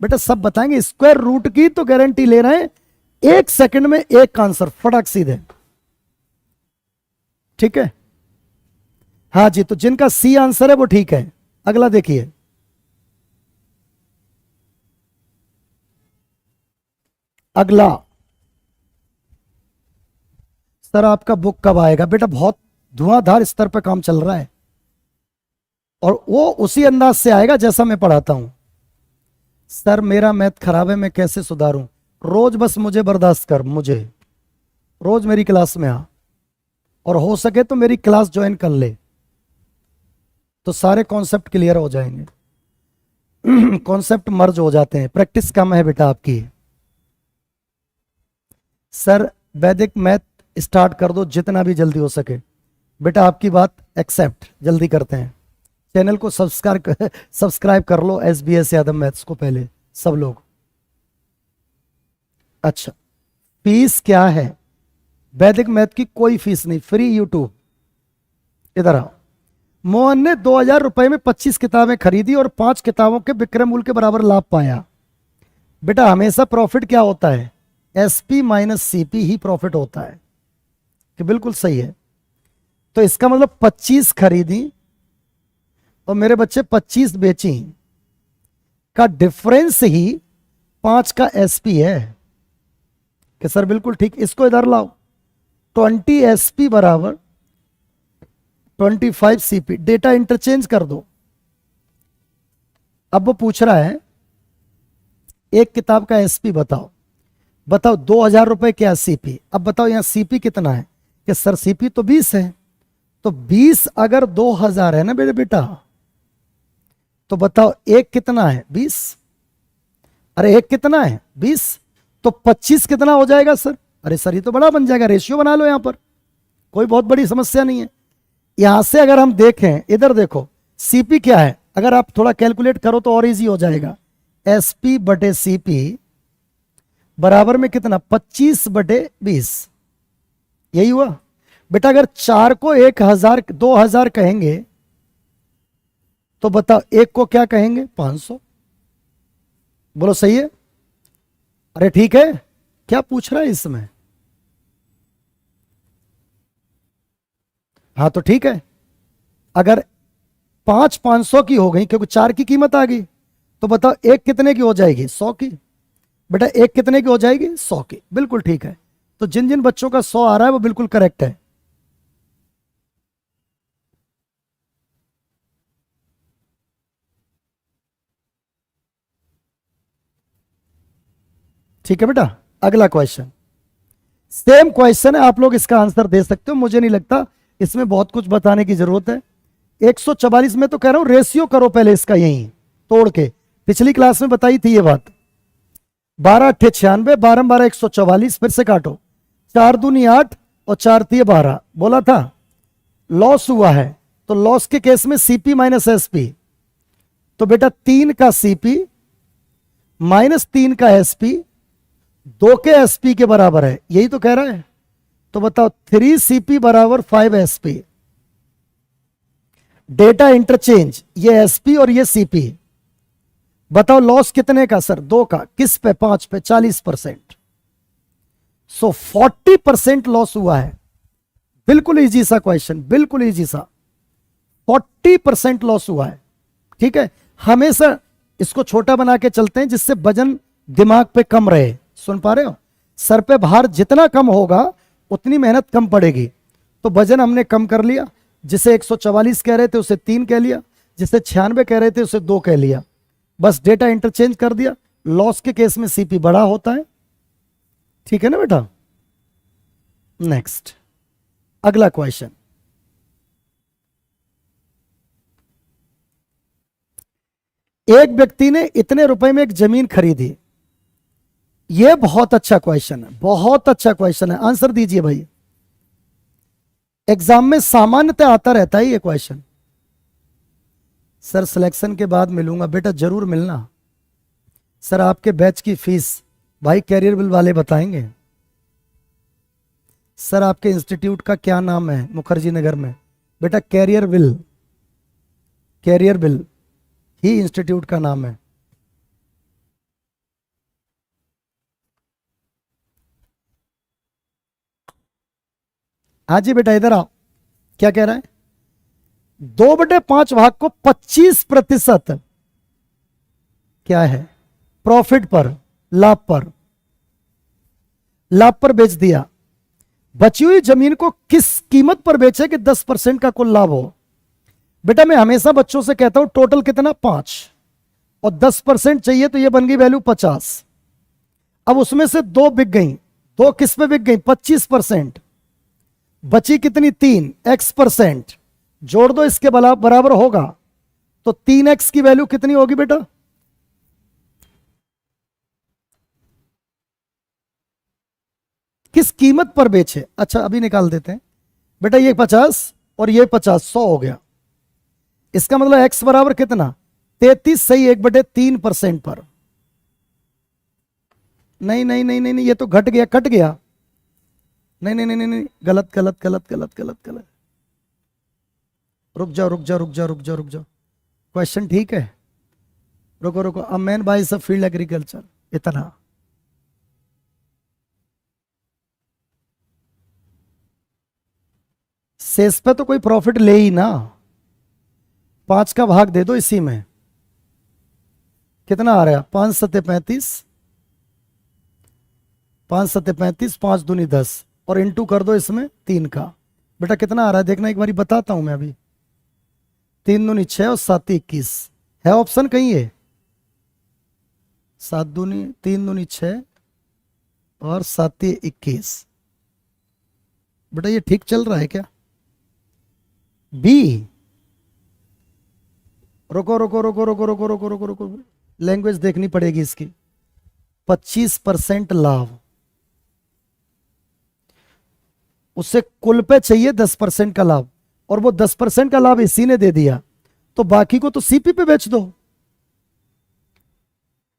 बेटा, सब बताएंगे। स्क्वायर रूट की तो गारंटी ले रहे हैं, 1 सेकंड में एक आंसर फटाक सीधे, ठीक है? हाँ जी, तो जिनका C आंसर है वो ठीक है। अगला देखिए, अगला सर आपका बुक कब आएगा? बेटा बहुत धुआंधार स्तर पर काम चल रहा है और वो उसी अंदाज से आएगा जैसा मैं पढ़ाता हूं। सर मेरा मैथ खराब है, मैं कैसे सुधारूं? रोज बस मुझे बर्दाश्त कर, मुझे रोज मेरी क्लास में आ, और हो सके तो मेरी क्लास ज्वाइन कर ले, तो सारे कॉन्सेप्ट क्लियर हो जाएंगे। कॉन्सेप्ट मर्ज हो जाते हैं। प्रैक्टिस कम है बेटा आपकी। सर वैदिक मैथ स्टार्ट कर दो जितना भी जल्दी हो सके। बेटा आपकी बात एक्सेप्ट, जल्दी करते हैं। चैनल को सब्सक्राइब कर लो, SBS यादव मैथ्स को पहले सब लोग। अच्छा, फीस क्या है? वैदिक मैथ की कोई फीस नहीं, फ्री यूट्यूब। इधर आओ। मोहन ने 2000 रुपए में 25 किताबें खरीदी और 5 किताबों के विक्रय मूल्य के बराबर लाभ पाया। बेटा हमेशा प्रॉफिट क्या होता है? SP माइनस CP ही प्रॉफिट होता है, कि बिल्कुल सही है। तो इसका मतलब 25 खरीदी और मेरे बच्चे 25 बेची का डिफरेंस ही 5 का SP है। कि सर बिल्कुल ठीक। इसको इधर लाओ। 20 SP बराबर 25 CP। डेटा इंटरचेंज कर दो। अब वो पूछ रहा है एक किताब का SP बताओ। बताओ 2000 रुपए क्या CP। अब बताओ यहां CP कितना है? कि सर CP तो 20 है। तो 20 अगर 2000 है ना मेरे बेटा, तो बताओ एक कितना है? 20। अरे एक कितना है? 20। तो 25 कितना हो जाएगा सर? अरे सर ये तो बड़ा बन जाएगा, रेशियो बना लो यहां पर, कोई बहुत बड़ी समस्या नहीं है। यहां से अगर हम देखें, इधर देखो CP क्या है, अगर आप थोड़ा कैलकुलेट करो तो और इजी हो जाएगा। SP बटे CP बराबर में कितना? 25 बटे 20। यही हुआ बेटा। अगर 4 को 1000 2000 कहेंगे तो बताओ एक को क्या कहेंगे? 500। बोलो सही है? अरे ठीक है। क्या पूछ रहा है इसमें? हाँ तो ठीक है। अगर 5 500 की हो गई क्योंकि 4 की कीमत आ गई, तो बताओ एक कितने की हो जाएगी? 100 की। बेटा एक कितने की हो जाएगी? 100 की। बिल्कुल ठीक है। तो जिन जिन बच्चों का 100 आ रहा है वो बिल्कुल करेक्ट है। ठीक है बेटा। अगला क्वेश्चन, सेम क्वेश्चन है, आप लोग इसका आंसर दे सकते हो। मुझे नहीं लगता इसमें बहुत कुछ बताने की जरूरत है। 144 में तो कह रहा हूं रेशियो करो पहले इसका, यही तोड़ के। पिछली क्लास में बताई थी ये बात। 12 अट्ठे 96, 12 12 144, फिर से काटो। 4 दूनी 8 और 4 तिये 12। बोला था लॉस हुआ है, तो लॉस के केस में CP माइनस SP। तो बेटा 3 का CP माइनस 3 का SP 2 के SP के बराबर है, यही तो कह रहा है। तो बताओ 3 CP बराबर 5 SP। डेटा इंटरचेंज, ये SP और ये CP। बताओ लॉस कितने का? सर 2 का। किस पे? 5 पे। 40%। सो 40% लॉस हुआ है। बिल्कुल इजी सा क्वेश्चन, बिल्कुल इजी सा। 40% लॉस हुआ है। ठीक है। हमेशा इसको छोटा बना के चलते हैं जिससे वजन दिमाग पे कम रहे। सुन पा रहे हो? सर पे भार जितना कम होगा उतनी मेहनत कम पड़ेगी। तो वजन हमने कम कर लिया। जिसे 144 कह रहे थे उसे 3 कह लिया, जिसे 96 कह रहे थे उसे 2 कह लिया। बस डेटा इंटरचेंज कर दिया। लॉस के केस में CP बड़ा होता है। ठीक है ना बेटा? नेक्स्ट, अगला क्वेश्चन। एक व्यक्ति ने इतने रुपए में एक जमीन खरीदी। यह बहुत अच्छा क्वेश्चन है, बहुत अच्छा क्वेश्चन है। आंसर दीजिए भाई। एग्जाम में सामान्यतः आता रहता है ये क्वेश्चन। सर सिलेक्शन के बाद मिलूंगा। बेटा जरूर मिलना। सर आपके बैच की फीस भाई कैरियर बिल वाले बताएंगे। सर आपके इंस्टीट्यूट का क्या नाम है मुखर्जी नगर में? बेटा कैरियर बिल, कैरियर बिल ही इंस्टीट्यूट का नाम है। हाँ जी बेटा इधर आओ। क्या कह रहा है? 2/5 भाग को 25% क्या है? प्रॉफिट पर, लाभ पर, लाभ पर बेच दिया। बची हुई जमीन को किस कीमत पर बेचे कि 10% का कुल लाभ हो। बेटा मैं हमेशा बच्चों से कहता हूं टोटल कितना 5 और 10% चाहिए तो ये बन गई वैल्यू 50। अब उसमें से 2 बिक गई, 2 किस पे बिक गई 25%, बची कितनी 3 x%, जोड़ दो इसके बराबर होगा तो 3x की वैल्यू कितनी होगी बेटा, किस कीमत पर बेचे। अच्छा अभी निकाल देते हैं बेटा, ये 50 और ये 50 100 हो गया। इसका मतलब x बराबर कितना 33 सही 1/3% पर। नहीं नहीं नहीं नहीं, नहीं ये तो घट गया कट गया, नहीं नहीं नहीं नहीं, गलत गलत गलत गलत गलत गलत। रुक जाओ रुक जाओ रुक जाओ रुक जाओ रुक जाओ, क्वेश्चन ठीक है, रुको रुको। A man buys a field agriculture, इतना शेष पे तो कोई प्रॉफिट ले ही ना, 5 का भाग दे दो इसी में, कितना आ रहा है 5 सत्ते 35, 5 सत्ते 35, 5 दूनी 10 और इंटू कर दो इसमें 3 का। बेटा कितना आ रहा है देखना एक बारी, बताता हूं मैं अभी। 3 दूनी 6 और 7 21 है ऑप्शन कहीं है, 7 दूनी 3 दूनी 6 और 7 21। बेटा ये ठीक चल रहा है क्या, बी। रुको रुको रुको रुको रुको रुको रुको रुको, लैंग्वेज देखनी पड़ेगी इसकी। 25% लाभ, उससे कुल पे चाहिए 10% का लाभ, और वो 10% का लाभ इसी ने दे दिया, तो बाकी को तो सीपी पे बेच दो,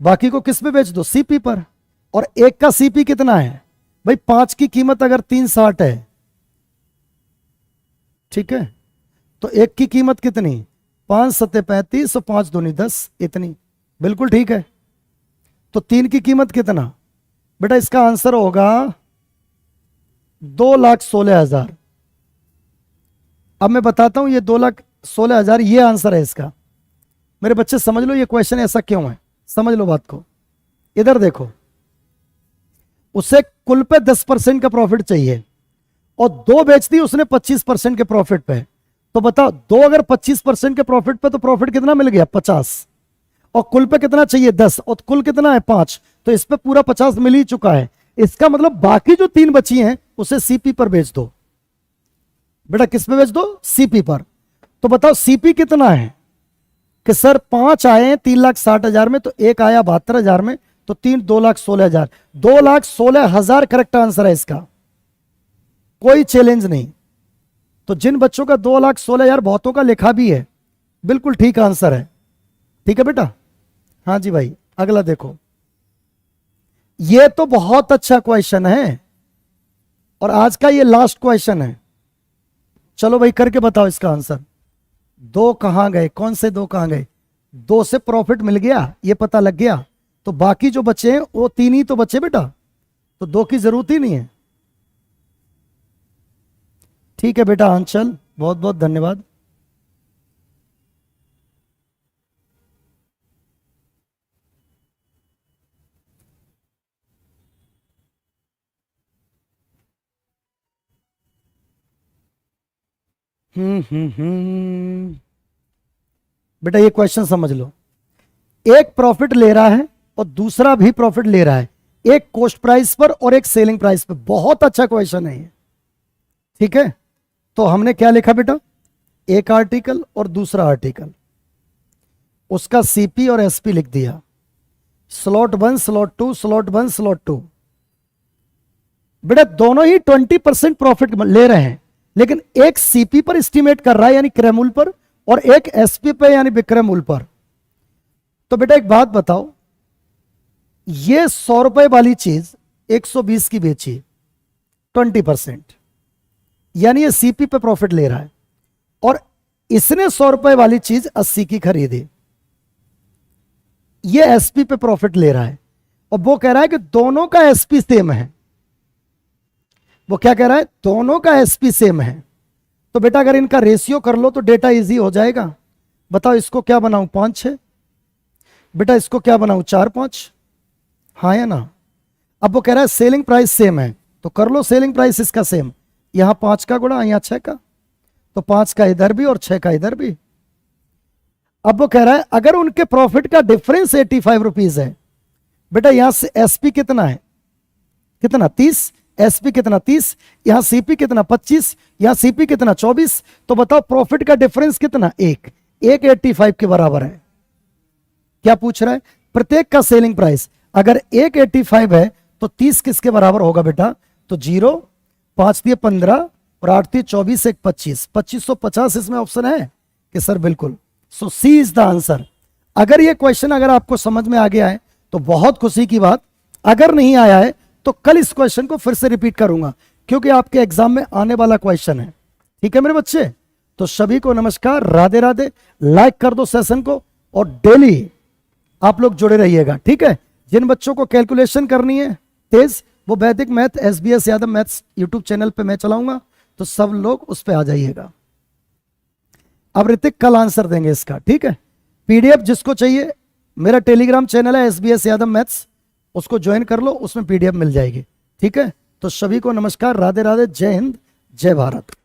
बाकी को किस पे बेच दो सीपी पर। और एक का सीपी कितना है भाई, 5 की कीमत अगर 360 है, ठीक है, तो एक की कीमत कितनी 5 सत्ते 35 और 5 दूनी 10 इतनी, बिल्कुल ठीक है। तो 3 की कीमत कितना बेटा, इसका आंसर होगा 2,16,000। अब मैं बताता हूं ये 2,16,000 ये आंसर है इसका। मेरे बच्चे समझ लो ये क्वेश्चन ऐसा क्यों है, समझ लो बात को। इधर देखो, उसे कुल पे 10% का प्रॉफिट चाहिए और 2 बेच दी उसने 25% के प्रॉफिट पे, तो बताओ 2 अगर 25% के प्रॉफिट पे तो प्रॉफिट कितना मिल गया 50, और कुल पे कितना चाहिए 10 और कुल कितना है 5, तो इस पे पूरा 50 मिल ही चुका है। इसका मतलब बाकी जो 3 बची हैं उसे सीपी पर बेच दो। बेटा किस पे बेच दो सीपी पर। तो बताओ सीपी कितना है कि सर 5 आए हैं 3,60,000 में, तो एक आया 72,000 में, तो 2,16,000, 2,16,000 करेक्ट आंसर है इसका, कोई चैलेंज नहीं। तो जिन बच्चों का 2,16,000 बहुतों का लिखा भी है, बिल्कुल ठीक आंसर है। ठीक है बेटा, हाँ जी भाई अगला देखो, ये तो बहुत अच्छा क्वेश्चन है और आज का ये लास्ट क्वेश्चन है। चलो भाई करके बताओ इसका आंसर। 2 कहां गए, कौन से 2 कहां गए, 2 से प्रॉफिट मिल गया ये पता लग गया, तो बाकी जो बचे हैं वो 3 ही तो बचे बेटा, तो 2 की जरूरत ही नहीं है। ठीक है बेटा अंचल, बहुत बहुत धन्यवाद। बेटा ये क्वेश्चन समझ लो, एक प्रॉफिट ले रहा है और दूसरा भी प्रॉफिट ले रहा है, एक कॉस्ट प्राइस पर और एक सेलिंग प्राइस पर। बहुत अच्छा क्वेश्चन है ये, ठीक है। तो हमने क्या लिखा बेटा, एक आर्टिकल और दूसरा आर्टिकल, उसका सीपी और एसपी लिख दिया, स्लॉट 1 स्लॉट 2 स्लॉट 1 स्लॉट 2। बेटा दोनों ही 20% प्रॉफिट ले रहे हैं, लेकिन एक सीपी पर एस्टिमेट कर रहा है यानी क्रय मूल्य पर, और एक एसपी पे यानी विक्रय मूल्य पर। तो बेटा एक बात बताओ, ये 100 रुपए वाली चीज 120 की बेची 20%, यानी ये सीपी पे प्रॉफिट ले रहा है, और इसने 100 रुपए वाली चीज 80 की खरीदी, ये एसपी पे प्रॉफिट ले रहा है, और वो कह रहा है कि दोनों का एसपी सेम है। वो क्या कह रहा है, दोनों का एसपी सेम है। तो बेटा अगर इनका रेशियो कर लो तो डेटा इजी हो जाएगा। बताओ इसको क्या बनाऊं 5 6, बेटा इसको क्या बनाऊं 4 5, हाँ या ना। अब वो कह रहा है सेलिंग प्राइस सेम है, तो कर लो सेलिंग प्राइस इसका सेम, यहां 5 का गुणा, यहां 6 का, तो 5 का इधर भी और 6 का इधर भी। अब वो कह रहा है अगर उनके प्रॉफिट का डिफरेंस 85 रुपीज है, बेटा यहां से एसपी कितना है, कितना 30, एसपी कितना 30, यहां सीपी कितना 25, यहां सीपी कितना 24, तो बताओ प्रॉफिट का डिफरेंस कितना, एक 85 के बराबर है। क्या पूछ रहा है, प्रत्येक का सेलिंग प्राइस अगर 85 है तो 30 किसके बराबर होगा बेटा, तो 0, 5 दिए 15 और 8 दिए 24, 1 25, 2550 इसमें ऑप्शन है कि सर बिल्कुल। सो सी इज द आंसर। अगर ये क्वेश्चन अगर आपको समझ में आ गया है तो बहुत खुशी की बात, अगर नहीं आया है तो कल इस क्वेश्चन को फिर से रिपीट करूंगा क्योंकि आपके एग्जाम में आने वाला क्वेश्चन है। ठीक है मेरे बच्चे, तो सभी को नमस्कार, राधे राधे। लाइक कर दो सेशन को और डेली आप लोग जुड़े रहिएगा। ठीक है, जिन बच्चों को कैलकुलेशन करनी है तेज, वो वैदिक math SBS Yadav maths YouTube channel पे मैं चलाऊंगा, तो सब लोग उस पे आ जाइएगा। अब ऋतिक कल आंसर देंगे इसका। ठीक है, PDF जिसको चाहिए, मेरा टेलीग्राम चैनल है SBS यादव मैथ्स, उसको ज्वाइन कर लो, उसमें PDF मिल जाएगी। ठीक है, तो सभी को नमस्कार, राधे राधे, जय हिंद, जय भारत।